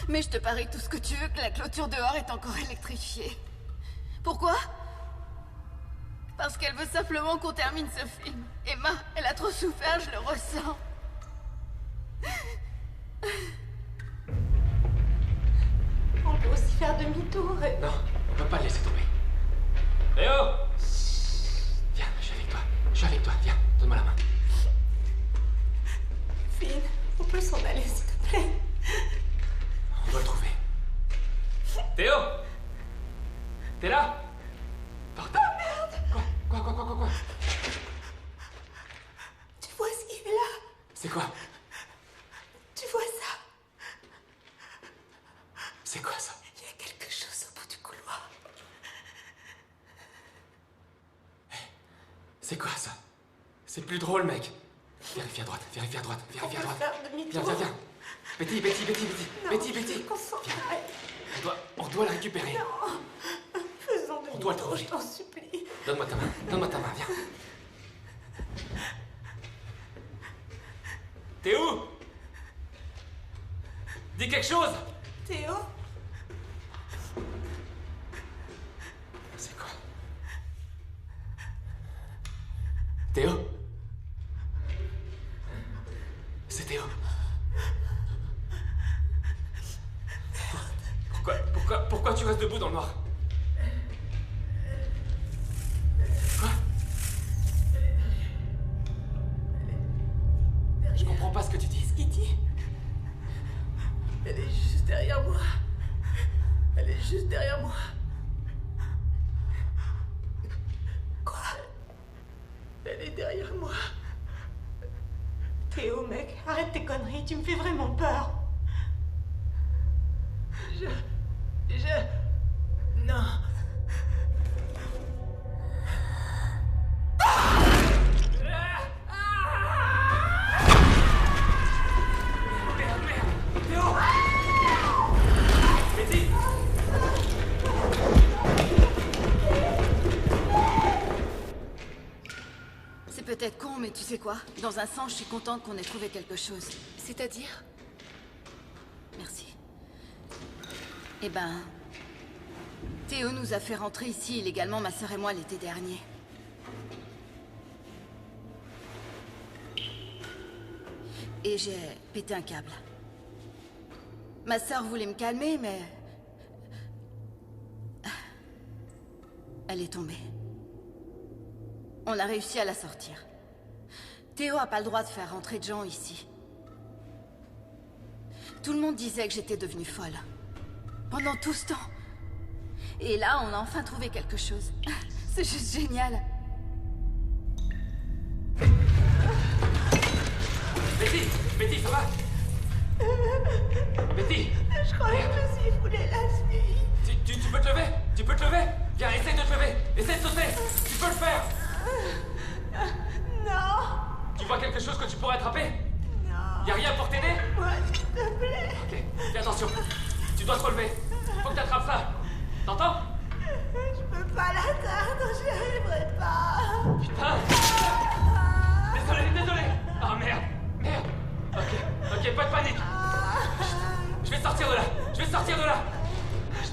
Mais je te parie tout ce que tu veux que la clôture dehors est encore électrifiée. Pourquoi? Parce qu'elle veut simplement qu'on termine ce film. Emma, elle a trop souffert, je le ressens. On peut aussi faire demi-tour et... Non, on peut pas le laisser tomber. Léo! Viens, je suis avec toi, viens, donne-moi la main. Finn, on peut s'en aller, s'il te plaît. On doit le trouver. Théo! T'es là? Bordel. Oh merde! Quoi? Tu vois ce qu'il est là? C'est quoi? Tu vois ça? C'est quoi ça? Il y a quelque chose au bout du couloir. C'est quoi ça? C'est plus drôle, mec. Vérifie à droite. On peut faire demi-tour. Viens. Betty. Non, Betty. Viens. On doit la récupérer. Non. Faisons demi-tour, On doit le trouver. je t'en supplie. Donne-moi ta main, viens. T'es où? Dis quelque chose! Théo? C'est quoi? Théo? C'est Théo. Pourquoi tu restes debout dans le noir? Quoi? Je comprends pas ce que tu dis. Qu'est-ce qu'il dit? Elle est juste derrière moi. Quoi? Elle est derrière arrête tes conneries, tu me fais vraiment peur. Non. C'est peut-être con, mais tu sais quoi? Dans un sens, je suis contente qu'on ait trouvé quelque chose. C'est-à-dire? Merci. Eh ben... Théo nous a fait rentrer ici illégalement, ma sœur et moi, l'été dernier. Et j'ai pété un câble. Ma sœur voulait me calmer, mais... Elle est tombée. On a réussi à la sortir. Théo a pas le droit de faire rentrer de gens ici. Tout le monde disait que j'étais devenue folle. Pendant tout ce temps. Et là, on a enfin trouvé quelque chose. C'est juste génial. Betty, ça va? Betty! Je croyais que je me suis foulé la nuit. Tu peux te lever? Tu peux te lever? Viens, essaye de te lever! Essaye de sauter! Tu peux le faire! Non! Tu vois quelque chose que tu pourrais attraper? Non! Y'a rien pour t'aider? Ouais, s'il te plaît! Ok, fais attention. Tu dois te relever. Faut que t'attrapes ça. T'entends? Je peux pas l'atteindre, j'y arriverai pas! Putain! Désolé! Ah merde! Ok, pas de panique! Je vais sortir de là! Je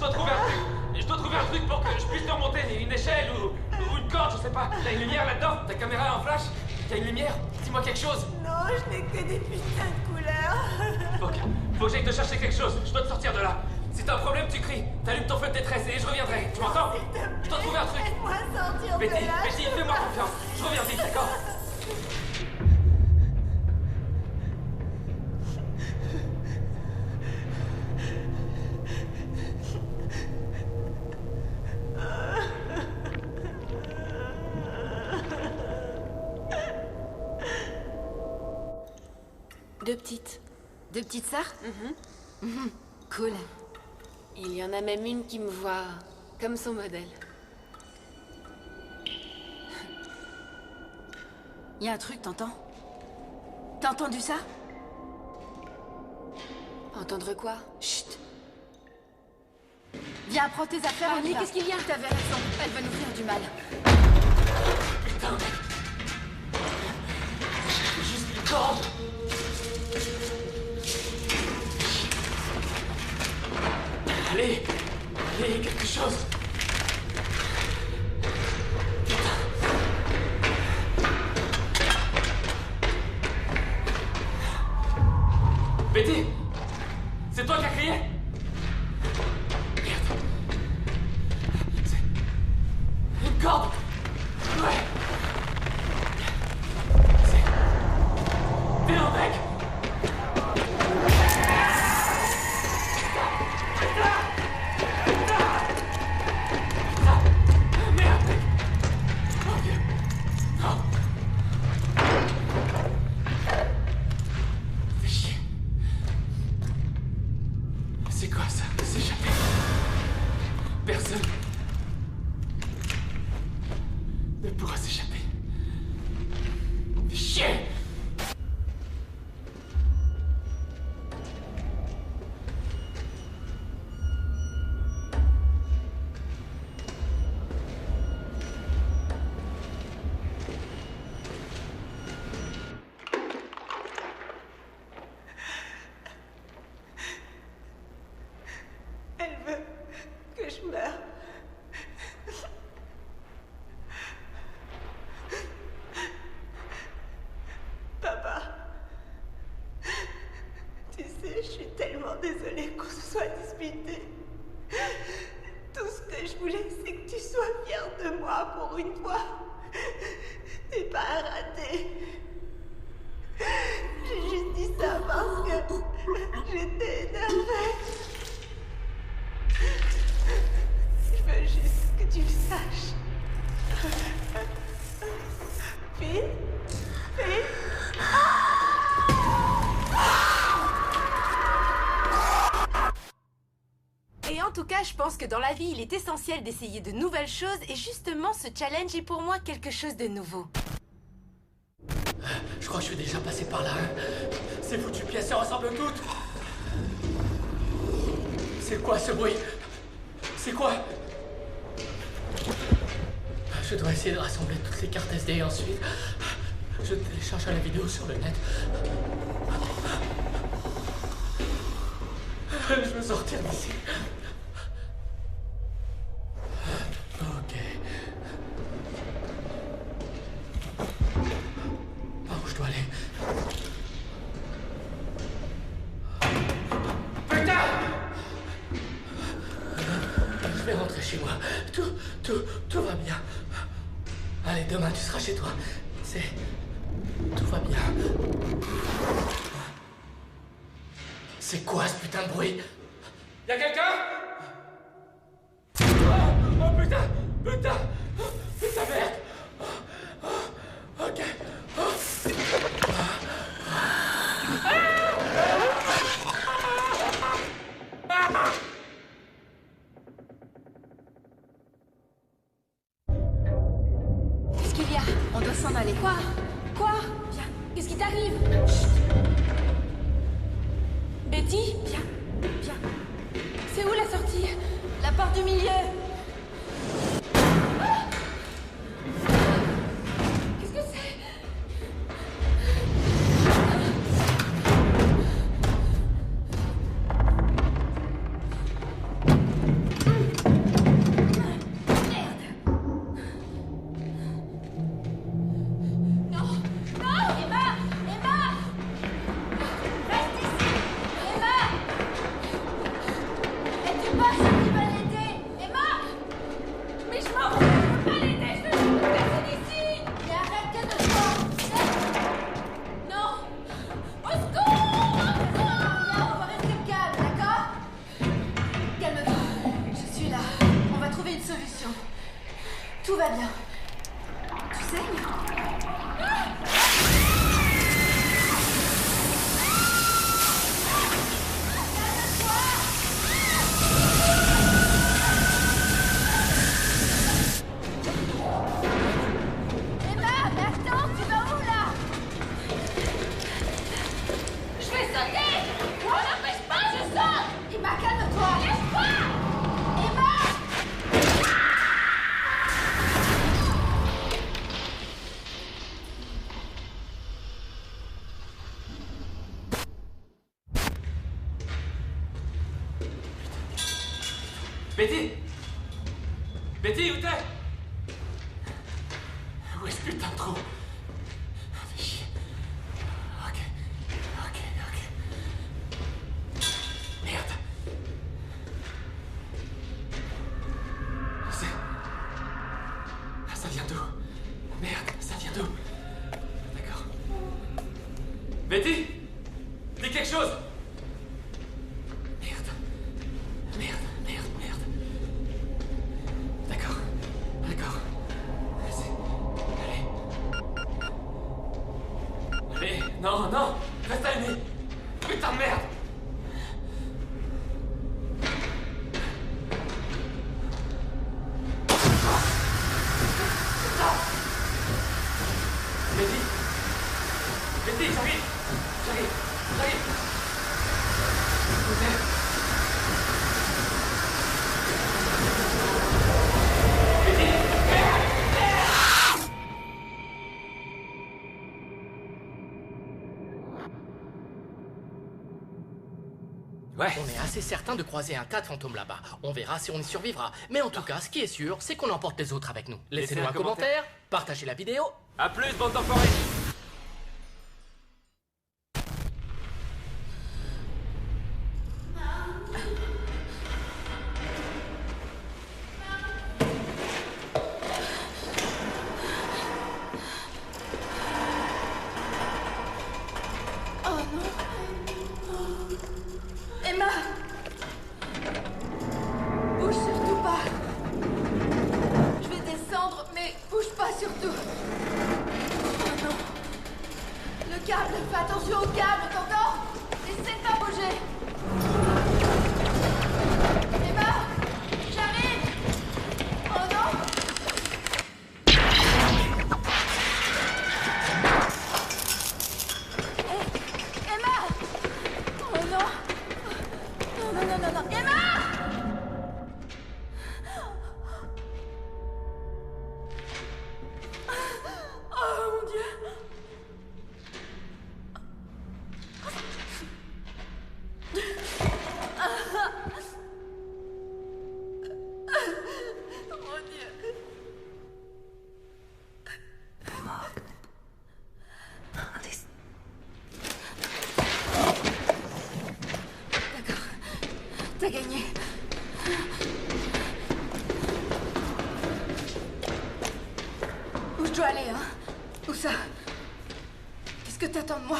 dois trouver un truc pour que je puisse te remonter, une échelle ou une corde, je sais pas. T'as une lumière là-dedans? Ta caméra est en flash? T'as une lumière? Dis-moi quelque chose! Non, je n'ai que des putains de couleurs! Ok, faut que j'aille te chercher quelque chose, je dois te sortir de là. Si t'as un problème, tu cries. T'allumes ton feu de détresse et je reviendrai. Tu m'entends? Je dois trouver un truc. Laisse-moi sortir de là! Betty, fais-moi confiance. Je reviens vite, d'accord? Deux petites. Deux petites sœurs? Cool. Il y en a même une qui me voit comme son modèle. Il y a un truc, t'entends? T'as entendu ça? Entendre quoi? Chut! Viens, prends tes affaires, Barney, qu'est-ce qu'il y a? T'avais raison, elle va nous faire du mal. Putain, mec! J'ai juste une corde! Allez, quelque chose! Betty! C'est toi qui as crié? Merde. C'est... une corde! Ouais! C'est... t'es un mec! Merde, mec! Oh Dieu! Non! Fais chier. C'est quoi ça? S'échapper? Personne ne pourra s'échapper. Fais chier! Elle veut que je meure. Papa, tu sais, je suis tellement désolée qu'on se soit disputés. Tout ce que je voulais, c'est que tu sois fier de moi pour une fois. T'es pas un raté. J'ai juste dit ça parce que j'étais énervée. Je veux juste que tu le saches. Phil? je pense que dans la vie, il est essentiel d'essayer de nouvelles choses et justement, ce challenge est pour moi quelque chose de nouveau. Je crois que je suis déjà passé par là. Ces foutues pièces se ressemblent toutes. C'est quoi ce bruit? C'est quoi? Je dois essayer de rassembler toutes les cartes SD et ensuite... je télécharge la vidéo sur le net. Je veux sortir d'ici. Ok. Par où je dois aller? Putain! Je vais rentrer chez moi. Tout va bien. Allez, demain tu seras chez toi. Tout va bien. C'est quoi ce putain de bruit? Y'a quelqu'un? Oh putain! Putain merde! Ok. Qu'est-ce qu'il y a? On doit s'en aller. Quoi? Viens. Qu'est-ce qui t'arrive? Betty? Viens. C'est où la sortie? La porte du milieu. Qu'est-ce que c'est? Tout va bien. Tu saignes? Betty! Betty, où t'es? Où est ce putain de trou? Fais chier. Ok. Merde. Ça vient d'où? Merde, ça vient d'où? D'accord. Betty! Dis quelque chose! Non, reste allumé! Putain de merde! Betty, j'arrive! Ouais. On est assez certain de croiser un tas de fantômes là-bas. On verra si on y survivra. Mais en tout cas, ce qui est sûr, c'est qu'on emporte les autres avec nous. Laissez-nous un commentaire, partagez la vidéo. A plus, bande d'enfoirés! Emma! Bouge surtout pas! Je vais descendre, mais bouge pas surtout! Oh non! Mon Dieu. D'accord. T'as gagné. Où je dois aller, hein? Où ça? Qu'est-ce que t'attends de moi?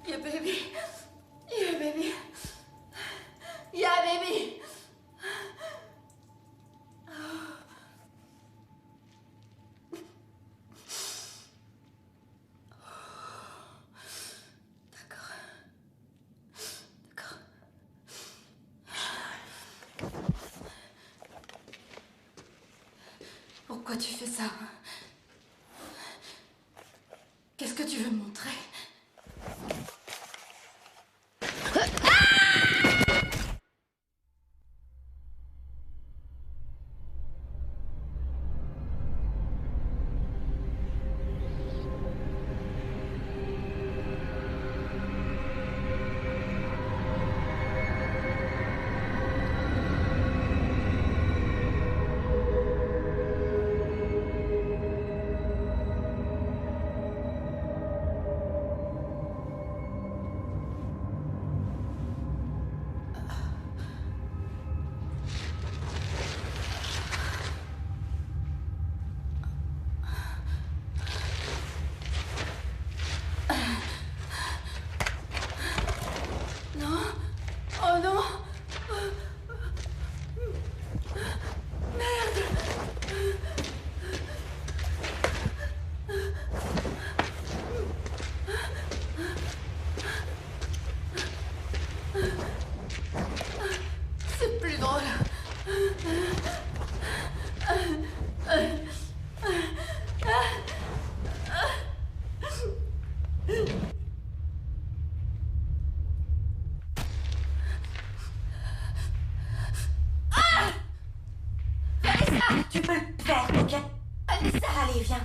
Yeah, baby. Yeah, baby. Yeah, baby. Pourquoi tu fais ça? Qu'est-ce que tu veux me montrer? Oh non! C'est plus drôle. Tu peux le faire, ok? Alissa, allez, viens.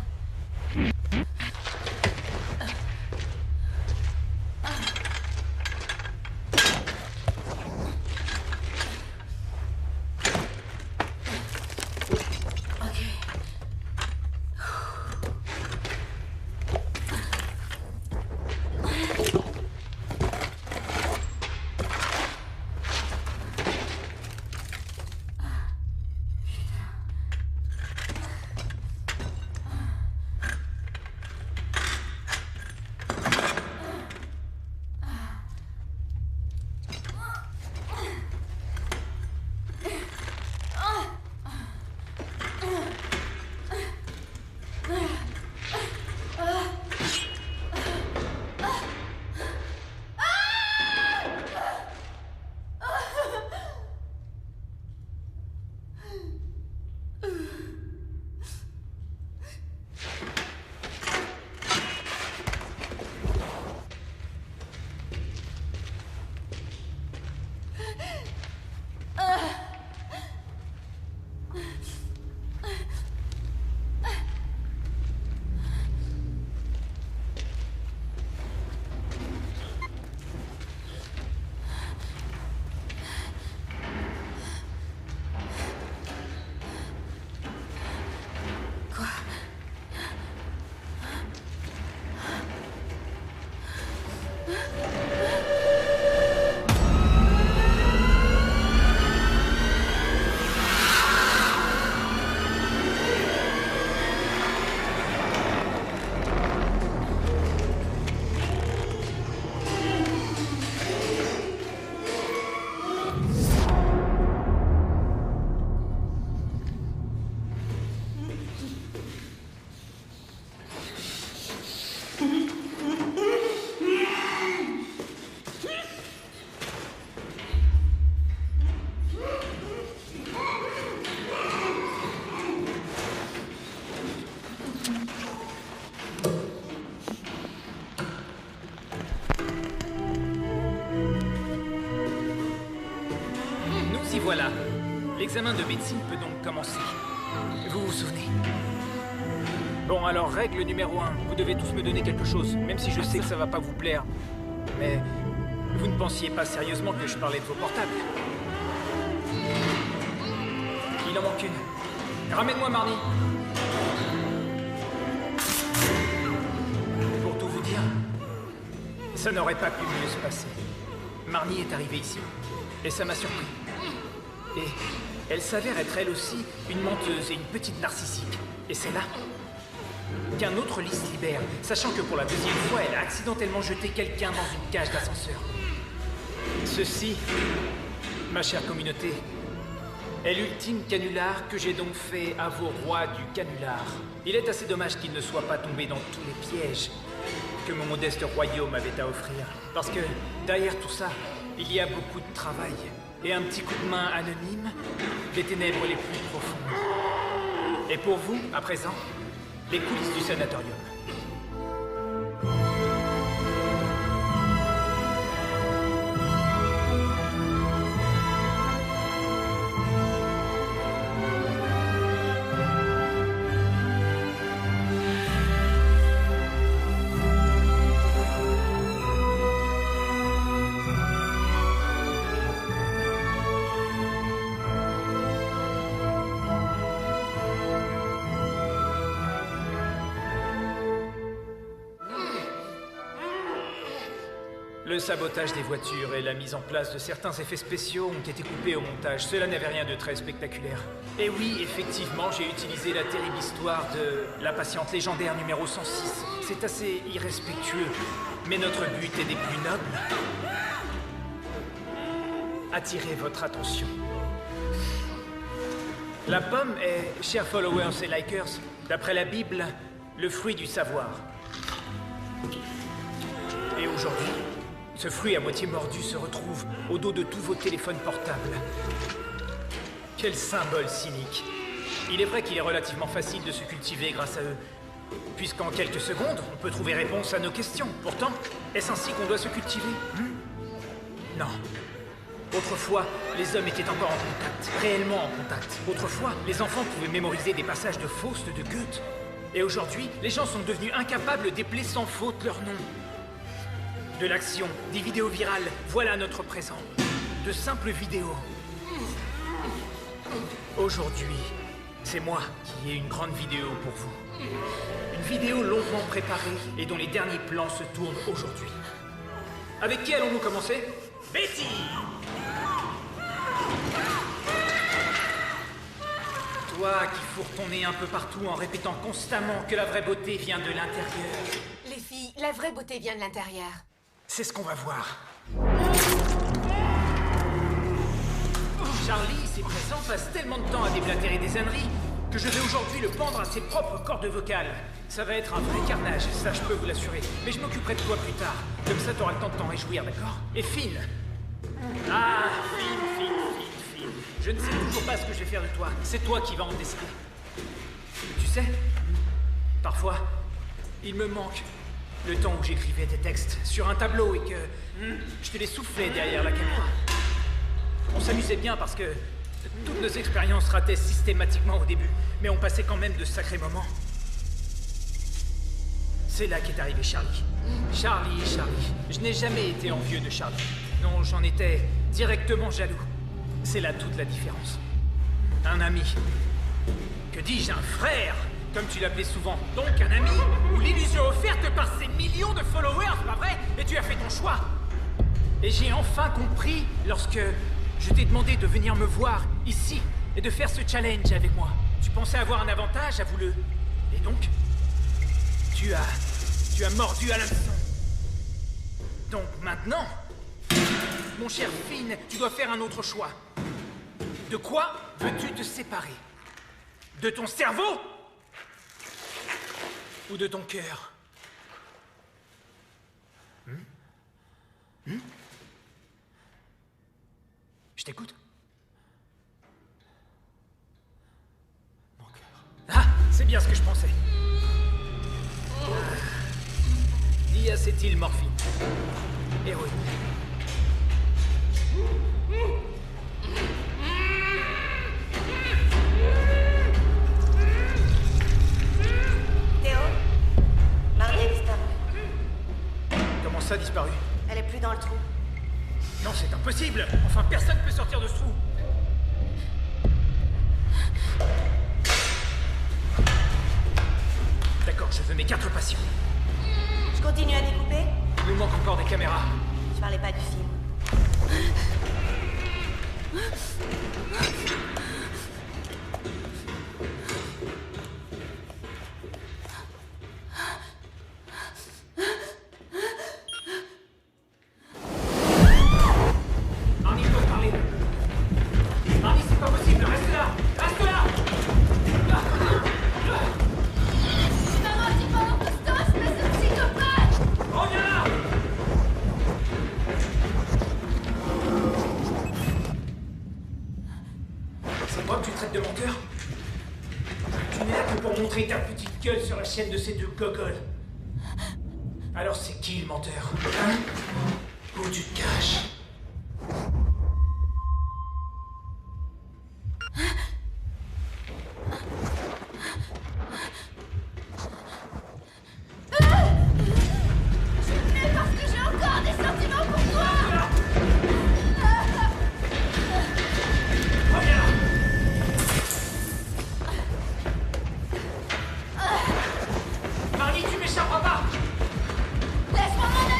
L'examen de médecine peut donc commencer. Vous vous souvenez? Bon, alors, règle numéro 1. Vous devez tous me donner quelque chose, même si je sais que ça va pas vous plaire. Mais vous ne pensiez pas sérieusement que je parlais de vos portables? Il en manque une. Ramène-moi Marnie. Pour tout vous dire, ça n'aurait pas pu mieux se passer. Marnie est arrivée ici, et ça m'a surpris. Et elle s'avère être elle aussi une menteuse et une petite narcissique. Et c'est là qu'un autre lit se libère, sachant que pour la deuxième fois, elle a accidentellement jeté quelqu'un dans une cage d'ascenseur. Ceci, ma chère communauté, est l'ultime canular que j'ai donc fait à vos rois du canular. Il est assez dommage qu'il ne soit pas tombé dans tous les pièges que mon modeste royaume avait à offrir. Parce que derrière tout ça, il y a beaucoup de travail et un petit coup de main anonyme des ténèbres les plus profondes. Et pour vous, à présent, les coulisses du sanatorium. Le sabotage des voitures et la mise en place de certains effets spéciaux ont été coupés au montage. Cela n'avait rien de très spectaculaire. Et oui, effectivement, j'ai utilisé la terrible histoire de la patiente légendaire numéro 106. C'est assez irrespectueux, mais notre but est des plus nobles. Attirer votre attention. La pomme est, chers followers et likers, d'après la Bible, le fruit du savoir. Et aujourd'hui, ce fruit à moitié mordu se retrouve au dos de tous vos téléphones portables. Quel symbole cynique. Il est vrai qu'il est relativement facile de se cultiver grâce à eux, puisqu'en quelques secondes, on peut trouver réponse à nos questions. Pourtant, est-ce ainsi qu'on doit se cultiver? Non. Autrefois, les hommes étaient encore en contact, réellement en contact. Autrefois, les enfants pouvaient mémoriser des passages de Faust de Goethe. Et aujourd'hui, les gens sont devenus incapables d'épeler sans faute leur nom. De l'action, des vidéos virales, voilà notre présent. De simples vidéos. Aujourd'hui, c'est moi qui ai une grande vidéo pour vous. Une vidéo longuement préparée et dont les derniers plans se tournent aujourd'hui. Avec qui allons-nous commencer? Betty! Toi qui fourres ton nez un peu partout en répétant constamment que la vraie beauté vient de l'intérieur. Les filles, la vraie beauté vient de l'intérieur. C'est ce qu'on va voir. Charlie, ici présent, passe tellement de temps à déblatérer des âneries que je vais aujourd'hui le pendre à ses propres cordes vocales. Ça va être un vrai carnage, ça je peux vous l'assurer. Mais je m'occuperai de toi plus tard. Comme ça, t'auras le temps de t'en réjouir, d'accord? Et Finn. Ah, Finn. Je ne sais toujours pas ce que je vais faire de toi. C'est toi qui vas en décider. Tu sais, parfois, il me manque le temps où j'écrivais des textes sur un tableau et que je te les soufflais derrière la caméra. On s'amusait bien parce que toutes nos expériences rataient systématiquement au début, mais on passait quand même de sacrés moments. C'est là qu'est arrivé Charlie. Charlie. Je n'ai jamais été envieux de Charlie. Non, j'en étais directement jaloux. C'est là toute la différence. Un ami. Que dis-je, un frère, comme tu l'appelais souvent. Donc un ami, ou l'illusion offerte par ces millions de followers, pas vrai? Et tu as fait ton choix. Et j'ai enfin compris lorsque je t'ai demandé de venir me voir ici et de faire ce challenge avec moi. Tu pensais avoir un avantage, avoue-le. Et donc, tu as mordu à l'hameçon. Donc maintenant, mon cher Finn, tu dois faire un autre choix. De quoi veux-tu te séparer? De ton cerveau? Ou de ton cœur? Je t'écoute. Mon cœur. Ah, c'est bien ce que je pensais. Diacétylmorphine. Héroïne. trou. Non, c'est impossible. Enfin, personne ne peut sortir de ce trou. D'accord, je veux mes 4 patients. Je continue à découper? Il nous manque encore des caméras. Je parlais pas du film. Marnie, il faut parler. Marnie, c'est pas possible. Reste là. Reste là. Reviens là. C'est moi que tu traites de menteur? Tu n'es là que pour montrer ta petite gueule sur la chaîne de ces 2 gogoles. Alors c'est qui le menteur? Hein? Où tu te caches? Marnie, tu m'échapperas pas! Laisse-moi m'en aller!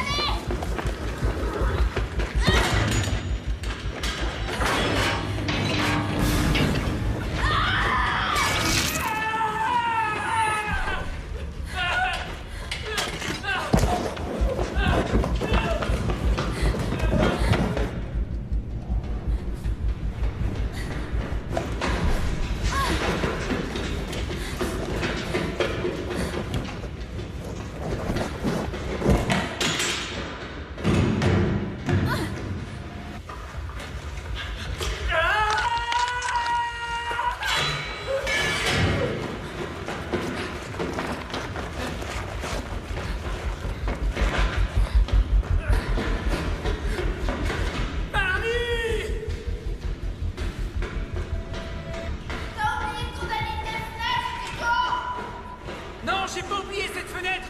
J'ai pas oublié cette fenêtre!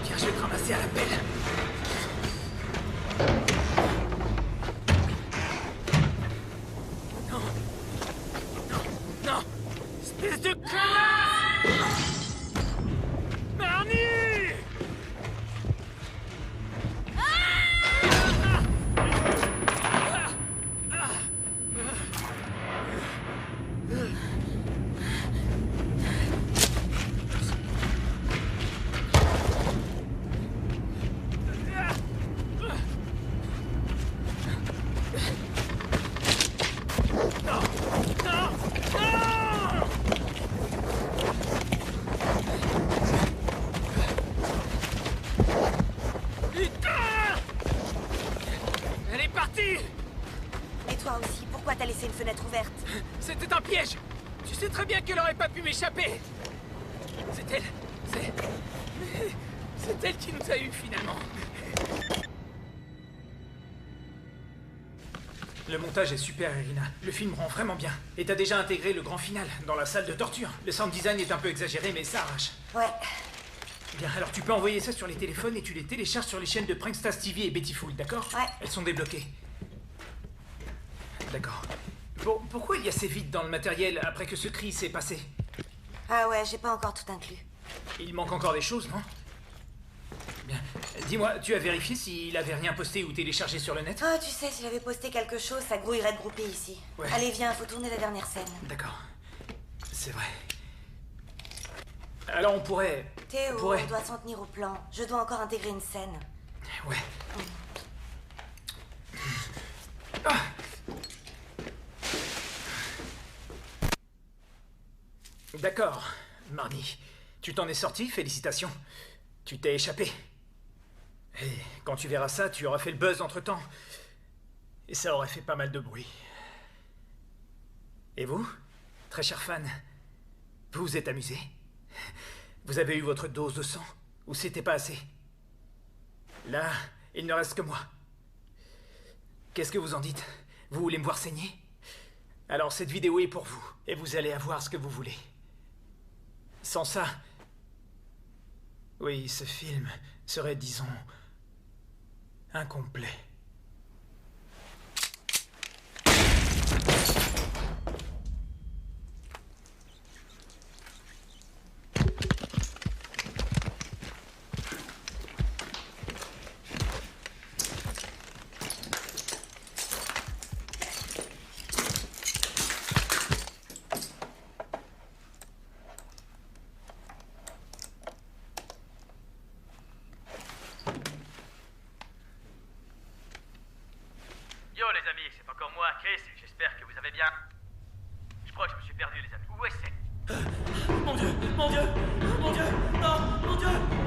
Tiens, je vais te ramasser à la pelle. Non! Non! Non! Espèce de connasse! Marnie! T'as laissé une fenêtre ouverte. C'était un piège. Tu sais très bien qu'elle aurait pas pu m'échapper. C'est elle. C'est elle qui nous a eus finalement. Le montage est super, Irina. Le film rend vraiment bien. Et t'as déjà intégré le grand final dans la salle de torture. Le sound design est un peu exagéré, mais ça arrache. Ouais. Bien, alors tu peux envoyer ça sur les téléphones et tu les télécharges sur les chaînes de Prankstars TV et Bettyful, d'accord? Ouais. Elles sont débloquées. D'accord. Pourquoi il y a ces vides dans le matériel après que ce cri s'est passé? Ah ouais, j'ai pas encore tout inclus. Il manque encore des choses, non? Bien. Dis-moi, tu as vérifié s'il avait rien posté ou téléchargé sur le net? Ah, tu sais, s'il avait posté quelque chose, ça grouillerait de groupés ici. Ouais. Allez, viens, faut tourner la dernière scène. D'accord. C'est vrai. Alors on pourrait... Théo, on doit s'en tenir au plan. Je dois encore intégrer une scène. Ouais. Ah. D'accord, Marnie. Tu t'en es sorti, félicitations. Tu t'es échappé. Et quand tu verras ça, tu auras fait le buzz entre-temps. Et ça aurait fait pas mal de bruit. Et vous, très cher fan, vous vous êtes amusé? Vous avez eu votre dose de sang? Ou c'était pas assez? Là, il ne reste que moi. Qu'est-ce que vous en dites? Vous voulez me voir saigner? Alors cette vidéo est pour vous, et vous allez avoir ce que vous voulez. Sans ça... Oui, ce film serait, disons, incomplet. Yo les amis, c'est encore moi, Chris, j'espère que vous allez bien. Je crois que je me suis perdu les amis. Où est-ce que c'est? Mon Dieu, mon Dieu, mon Dieu, non, mon Dieu.